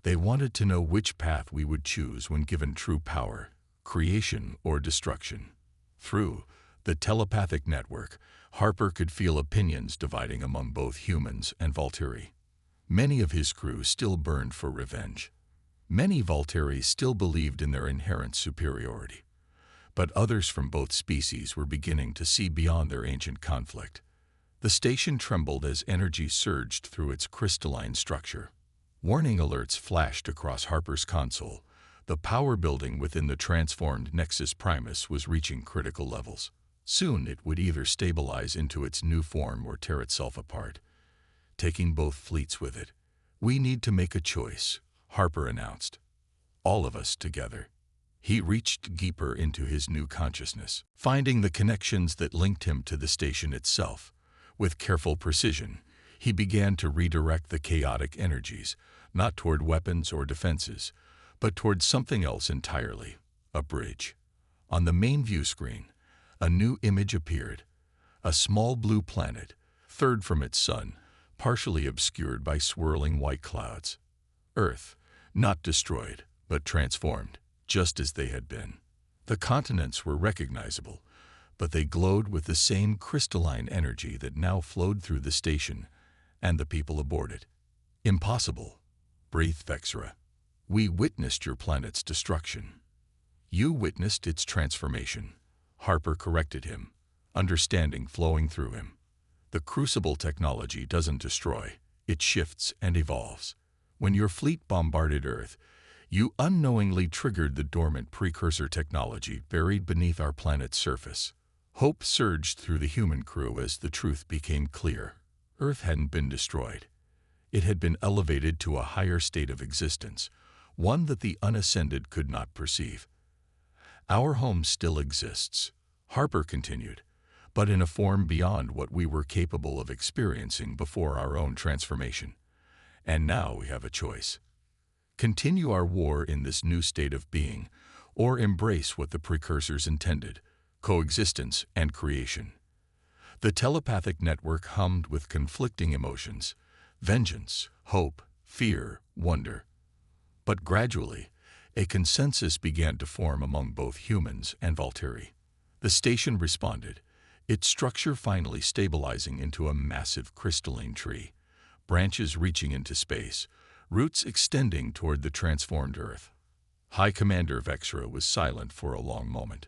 They wanted to know which path we would choose when given true power, creation or destruction. Through the telepathic network, Harper could feel opinions dividing among both humans and Volturi. Many of his crew still burned for revenge. Many Volturi still believed in their inherent superiority. But others from both species were beginning to see beyond their ancient conflict. The station trembled as energy surged through its crystalline structure. Warning alerts flashed across Harper's console. The power building within the transformed Nexus Primus was reaching critical levels. Soon it would either stabilize into its new form or tear itself apart, taking both fleets with it. "We need to make a choice," Harper announced. "All of us together." He reached deeper into his new consciousness, finding the connections that linked him to the station itself. With careful precision, he began to redirect the chaotic energies, not toward weapons or defenses, but toward something else entirely: a bridge. On the main view screen, a new image appeared: a small blue planet, third from its sun, partially obscured by swirling white clouds. Earth, not destroyed, but transformed, just as they had been. The continents were recognizable, but they glowed with the same crystalline energy that now flowed through the station and the people aboard it. "Impossible," breathed Vexera. "We witnessed your planet's destruction." "You witnessed its transformation," Harper corrected him, understanding flowing through him. "The Crucible technology doesn't destroy, it shifts and evolves. When your fleet bombarded Earth, you unknowingly triggered the dormant precursor technology buried beneath our planet's surface." Hope surged through the human crew as the truth became clear. Earth hadn't been destroyed. It had been elevated to a higher state of existence, one that the unascended could not perceive. "Our home still exists," Harper continued, "but in a form beyond what we were capable of experiencing before our own transformation. And now we have a choice. Continue our war in this new state of being, or embrace what the precursors intended: coexistence and creation. The telepathic network hummed with conflicting emotions: vengeance, hope, fear, wonder. But gradually, a consensus began to form among both humans and Valtteri. The station responded, its structure finally stabilizing into a massive crystalline tree, branches reaching into space, roots extending toward the transformed Earth. High Commander Vexra was silent for a long moment.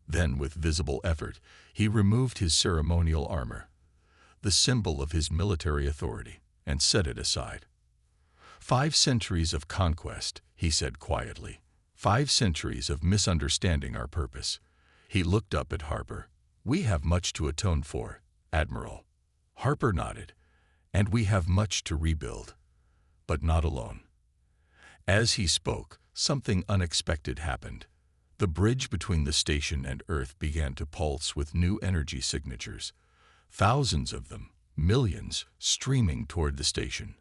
Then, with visible effort, he removed his ceremonial armor, the symbol of his military authority, and set it aside. 5 centuries of conquest, he said quietly. 5 centuries of misunderstanding our purpose. He looked up at Harper. We have much to atone for, Admiral. Harper nodded. And we have much to rebuild. But not alone. As he spoke, something unexpected happened. The bridge between the station and Earth began to pulse with new energy signatures. Thousands of them, millions, streaming toward the station.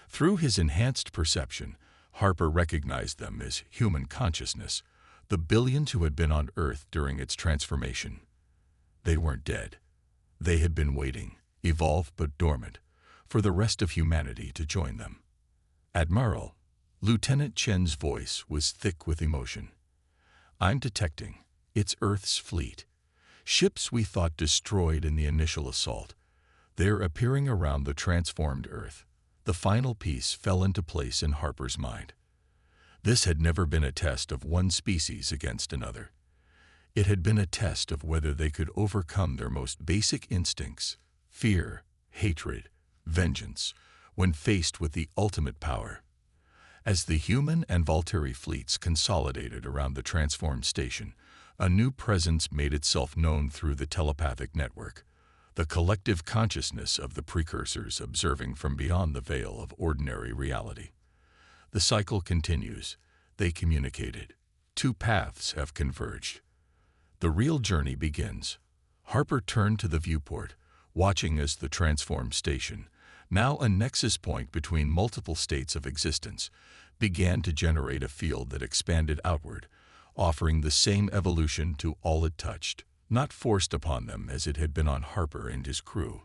Through his enhanced perception, Harper recognized them as human consciousness, the billions who had been on Earth during its transformation. They weren't dead. They had been waiting, evolved but dormant, for the rest of humanity to join them. Admiral, Lieutenant Chen's voice was thick with emotion. I'm detecting. It's Earth's fleet. Ships we thought destroyed in the initial assault. They're appearing around the transformed Earth. The final piece fell into place in Harper's mind. This had never been a test of one species against another. It had been a test of whether they could overcome their most basic instincts: fear, hatred, vengeance, when faced with the ultimate power. As the human and Valtteri fleets consolidated around the transformed station, a new presence made itself known through the telepathic network. The collective consciousness of the precursors observing from beyond the veil of ordinary reality. The cycle continues. They communicated. 2 paths have converged. The real journey begins. Harper turned to the viewport, watching as the transformed station, now a nexus point between multiple states of existence, began to generate a field that expanded outward, offering the same evolution to all it touched. Not forced upon them as it had been on Harper and his crew,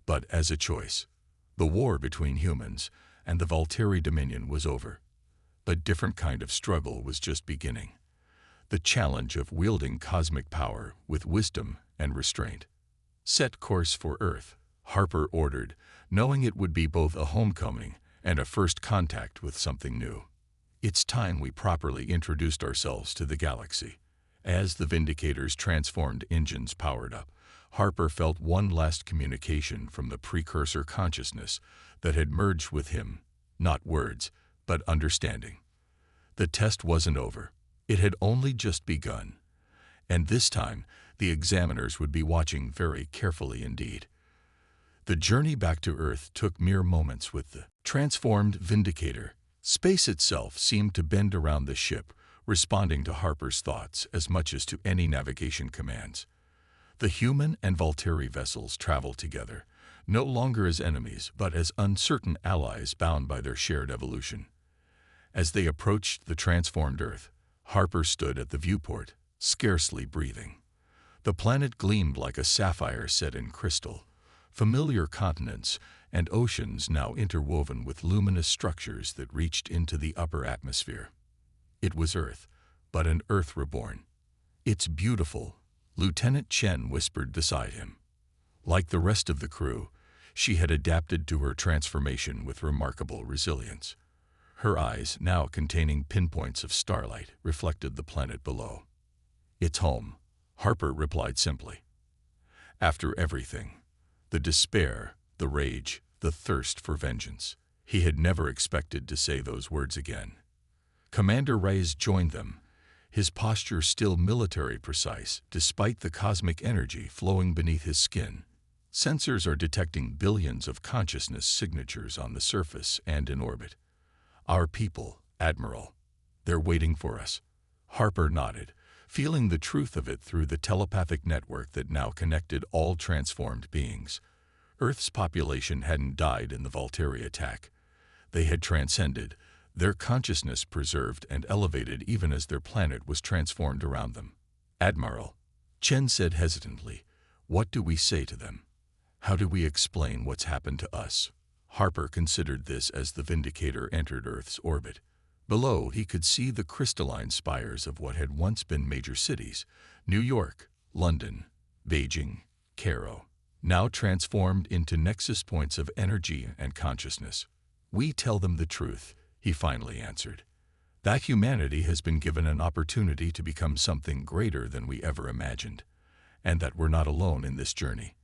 but as a choice. The war between humans and the Valtteri Dominion was over. A different kind of struggle was just beginning. The challenge of wielding cosmic power with wisdom and restraint. Set course for Earth, Harper ordered, knowing it would be both a homecoming and a first contact with something new. It's time we properly introduced ourselves to the galaxy. As the Vindicator's transformed engines powered up, Harper felt one last communication from the precursor consciousness that had merged with him, not words, but understanding. The test wasn't over. It had only just begun. And this time, the examiners would be watching very carefully indeed. The journey back to Earth took mere moments with the transformed Vindicator. Space itself seemed to bend around the ship, responding to Harper's thoughts as much as to any navigation commands. The human and Valtteri vessels traveled together, no longer as enemies, but as uncertain allies bound by their shared evolution. As they approached the transformed Earth, Harper stood at the viewport, scarcely breathing. The planet gleamed like a sapphire set in crystal, familiar continents and oceans now interwoven with luminous structures that reached into the upper atmosphere. It was Earth, but an Earth reborn. It's beautiful, Lieutenant Chen whispered beside him. Like the rest of the crew, she had adapted to her transformation with remarkable resilience. Her eyes, now containing pinpoints of starlight, reflected the planet below. It's home, Harper replied simply. After everything, the despair, the rage, the thirst for vengeance, he had never expected to say those words again. Commander Reyes joined them, his posture still military precise despite the cosmic energy flowing beneath his skin. Sensors are detecting billions of consciousness signatures on the surface and in orbit. Our people, Admiral. They're waiting for us. Harper nodded, feeling the truth of it through the telepathic network that now connected all transformed beings. Earth's population hadn't died in the Valtteri attack. They had transcended, their consciousness preserved and elevated even as their planet was transformed around them. "Admiral," Chen said hesitantly, "what do we say to them? How do we explain what's happened to us?" Harper considered this as the Vindicator entered Earth's orbit. Below, he could see the crystalline spires of what had once been major cities: New York, London, Beijing, Cairo, now transformed into nexus points of energy and consciousness. "We tell them the truth," he finally answered. "That humanity has been given an opportunity to become something greater than we ever imagined, and that we're not alone in this journey."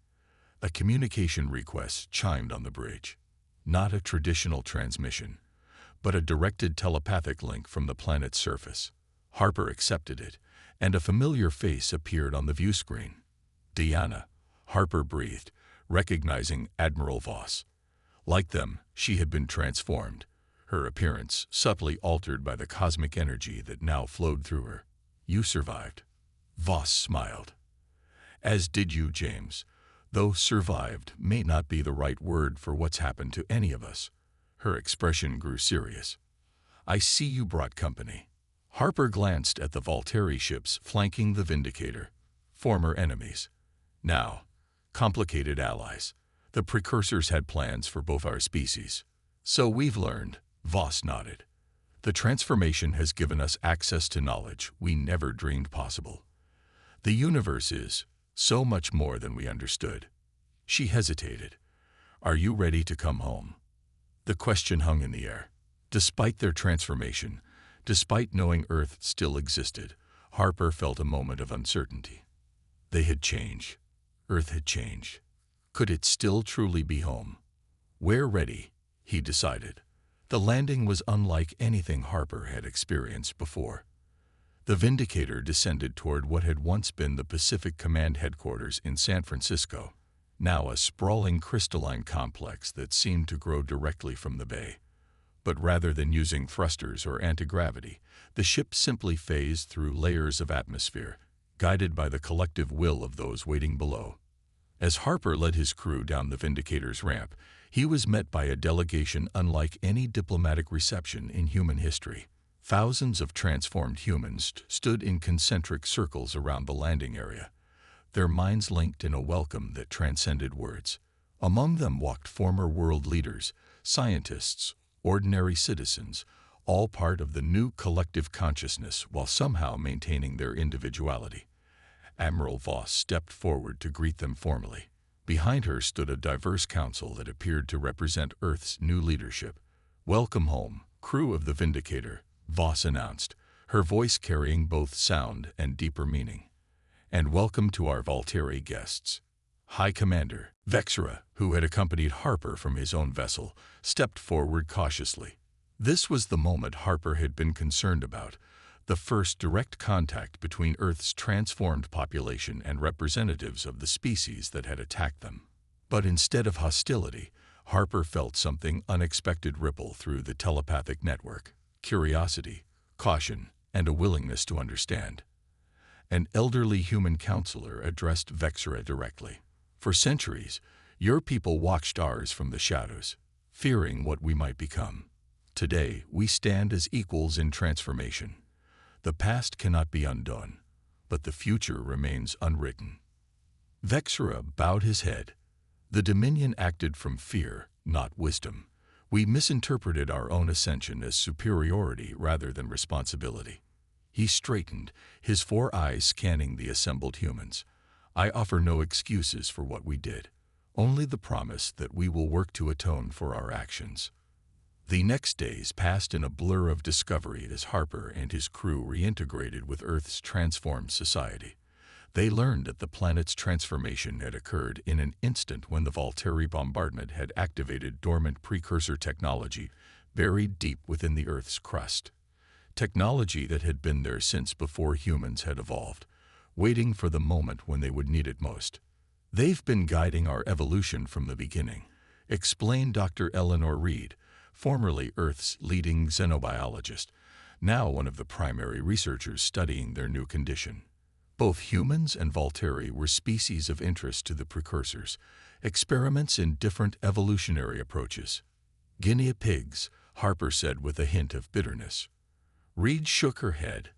A communication request chimed on the bridge. Not a traditional transmission, but a directed telepathic link from the planet's surface. Harper accepted it, and a familiar face appeared on the view screen. "Diana," Harper breathed, recognizing Admiral Voss. Like them, she had been transformed, her appearance subtly altered by the cosmic energy that now flowed through her. "You survived." Voss smiled. "As did you, James, though survived may not be the right word for what's happened to any of us." Her expression grew serious. "I see you brought company." Harper glanced at the Volteri ships flanking the Vindicator. Former enemies. Now, complicated allies. The precursors had plans for both our species. "So we've learned," Voss nodded. "The transformation has given us access to knowledge we never dreamed possible. The universe is so much more than we understood." She hesitated. "Are you ready to come home?" The question hung in the air. Despite their transformation, despite knowing Earth still existed, Harper felt a moment of uncertainty. They had changed. Earth had changed. Could it still truly be home? "We're ready," he decided. The landing was unlike anything Harper had experienced before. The Vindicator descended toward what had once been the Pacific Command headquarters in San Francisco, now a sprawling crystalline complex that seemed to grow directly from the bay. But rather than using thrusters or anti-gravity, the ship simply phased through layers of atmosphere, guided by the collective will of those waiting below. As Harper led his crew down the Vindicator's ramp, he was met by a delegation unlike any diplomatic reception in human history. Thousands of transformed humans stood in concentric circles around the landing area, their minds linked in a welcome that transcended words. Among them walked former world leaders, scientists, ordinary citizens, all part of the new collective consciousness while somehow maintaining their individuality. Admiral Voss stepped forward to greet them formally. Behind her stood a diverse council that appeared to represent Earth's new leadership. "Welcome home, crew of the Vindicator," Voss announced, her voice carrying both sound and deeper meaning. "And welcome to our Volteri guests." High Commander Vexera, who had accompanied Harper from his own vessel, stepped forward cautiously. This was the moment Harper had been concerned about, the first direct contact between Earth's transformed population and representatives of the species that had attacked them. But instead of hostility, Harper felt something unexpected ripple through the telepathic network: curiosity, caution, and a willingness to understand. An elderly human counselor addressed Vexera directly. "For centuries, your people watched ours from the shadows, fearing what we might become. Today, we stand as equals in transformation. The past cannot be undone, but the future remains unwritten." Vexera bowed his head. "The Dominion acted from fear, not wisdom. We misinterpreted our own ascension as superiority rather than responsibility." He straightened, his 4 eyes scanning the assembled humans. "I offer no excuses for what we did, only the promise that we will work to atone for our actions." The next days passed in a blur of discovery as Harper and his crew reintegrated with Earth's transformed society. They learned that the planet's transformation had occurred in an instant when the Volteri bombardment had activated dormant precursor technology buried deep within the Earth's crust. Technology that had been there since before humans had evolved, waiting for the moment when they would need it most. "They've been guiding our evolution from the beginning," explained Dr. Eleanor Reed, formerly Earth's leading xenobiologist, now one of the primary researchers studying their new condition. Both humans and Volteri were species of interest to the precursors, experiments in different evolutionary approaches. Guinea pigs, Harper said with a hint of bitterness. Reed shook her head.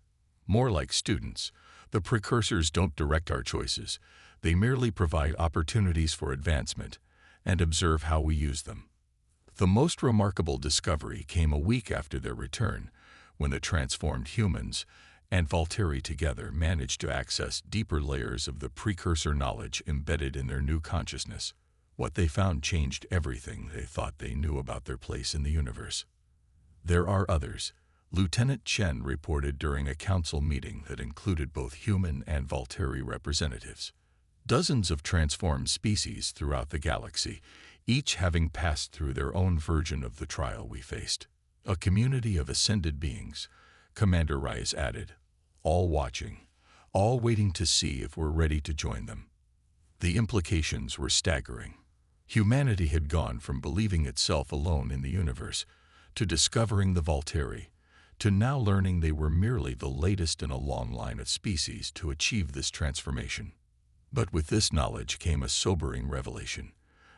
More like students, the precursors don't direct our choices. They merely provide opportunities for advancement and observe how we use them. The most remarkable discovery came a week after their return, when the transformed humans and Volteri together managed to access deeper layers of the precursor knowledge embedded in their new consciousness. What they found changed everything they thought they knew about their place in the universe. There are others, Lieutenant Chen reported during a council meeting that included both human and Volteri representatives. Dozens of transformed species throughout the galaxy, each having passed through their own version of the trial we faced. A community of ascended beings, Commander Rice added, all watching, all waiting to see if we're ready to join them. The implications were staggering. Humanity had gone from believing itself alone in the universe to discovering the Volteri, to now learning they were merely the latest in a long line of species to achieve this transformation. But with this knowledge came a sobering revelation.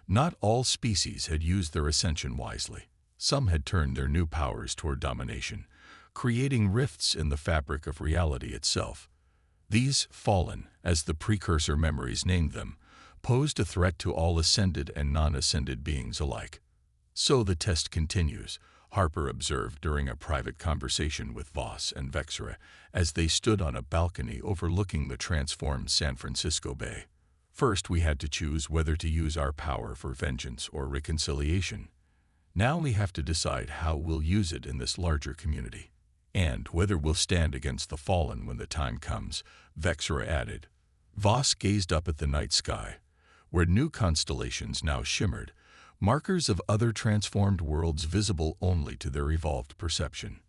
Not all species had used their ascension wisely. Some had turned their new powers toward domination, creating rifts in the fabric of reality itself. These fallen, as the precursor memories named them, posed a threat to all ascended and non-ascended beings alike. So the test continues, Harper observed during a private conversation with Voss and Vexera as they stood on a balcony overlooking the transformed San Francisco Bay. First, we had to choose whether to use our power for vengeance or reconciliation. Now we have to decide how we'll use it in this larger community, and whether we'll stand against the fallen when the time comes, Vexera added. Voss gazed up at the night sky, where new constellations now shimmered, markers of other transformed worlds visible only to their evolved perception.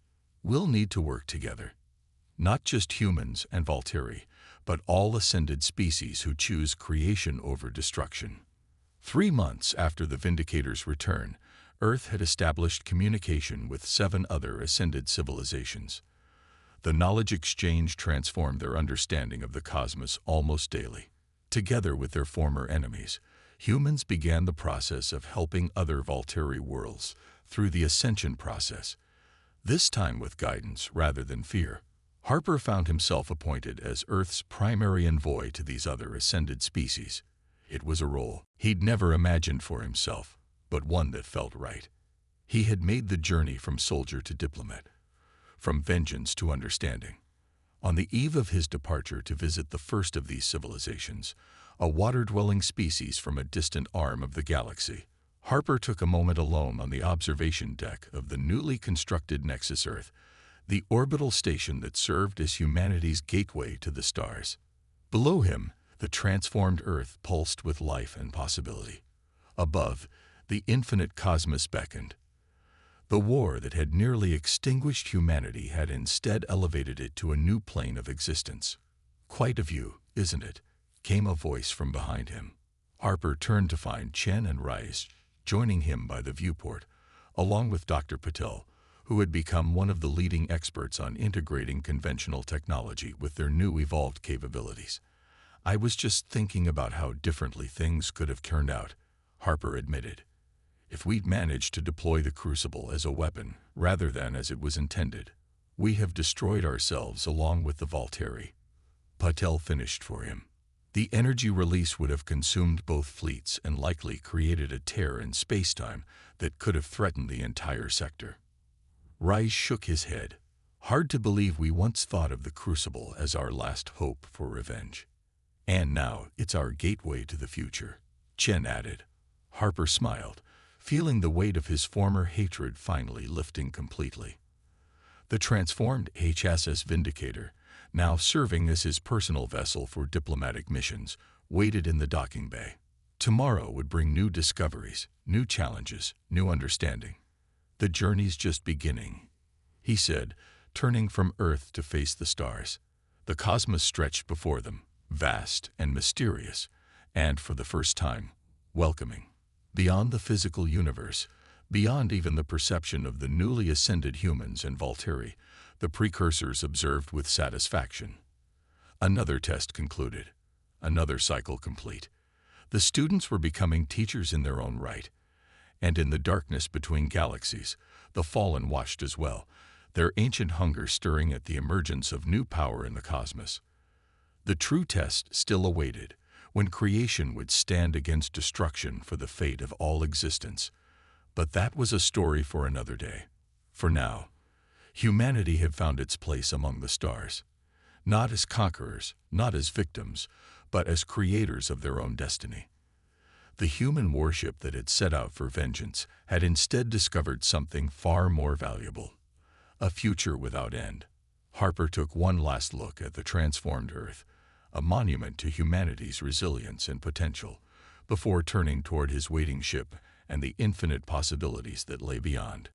We'll need to work together. Not just humans and Volteri, but all ascended species who choose creation over destruction. 3 months after the Vindicator's return, Earth had established communication with 7 other ascended civilizations. The knowledge exchange transformed their understanding of the cosmos almost daily. Together with their former enemies, humans began the process of helping other Volteri worlds through the ascension process, this time with guidance rather than fear. Harper found himself appointed as Earth's primary envoy to these other ascended species. It was a role he'd never imagined for himself, but one that felt right. He had made the journey from soldier to diplomat, from vengeance to understanding. On the eve of his departure to visit the first of these civilizations, a water-dwelling species from a distant arm of the galaxy, Harper took a moment alone on the observation deck of the newly constructed Nexus Earth, the orbital station that served as humanity's gateway to the stars. Below him, the transformed Earth pulsed with life and possibility. Above, the infinite cosmos beckoned. The war that had nearly extinguished humanity had instead elevated it to a new plane of existence. Quite a view, isn't it? Came a voice from behind him. Harper turned to find Chen and Rice joining him by the viewport, along with Dr. Patel, who had become one of the leading experts on integrating conventional technology with their new evolved capabilities. I was just thinking about how differently things could have turned out, Harper admitted, if we'd managed to deploy the Crucible as a weapon rather than as it was intended. We have destroyed ourselves along with the Volteri. Patel finished for him. The energy release would have consumed both fleets and likely created a tear in space-time that could have threatened the entire sector. Rice shook his head. Hard to believe we once thought of the Crucible as our last hope for revenge. And now it's our gateway to the future, Chen added. Harper smiled, feeling the weight of his former hatred finally lifting completely. The transformed HSS Vindicator, now serving as his personal vessel for diplomatic missions, waited in the docking bay. Tomorrow would bring new discoveries, new challenges, new understanding. The journey's just beginning, he said, turning from Earth to face the stars. The cosmos stretched before them, vast and mysterious, and for the first time, welcoming. Beyond the physical universe, beyond even the perception of the newly ascended humans and Volteri, the precursors observed with satisfaction. Another test concluded, another cycle complete. The students were becoming teachers in their own right, And in the darkness between galaxies, the fallen watched as well, their ancient hunger stirring at the emergence of new power in the cosmos. The true test still awaited, when creation would stand against destruction for the fate of all existence. But that was a story for another day. For now, humanity had found its place among the stars, not as conquerors, not as victims, but as creators of their own destiny. The human warship that had set out for vengeance had instead discovered something far more valuable, a future without end. Harper took one last look at the transformed Earth, a monument to humanity's resilience and potential, before turning toward his waiting ship and the infinite possibilities that lay beyond.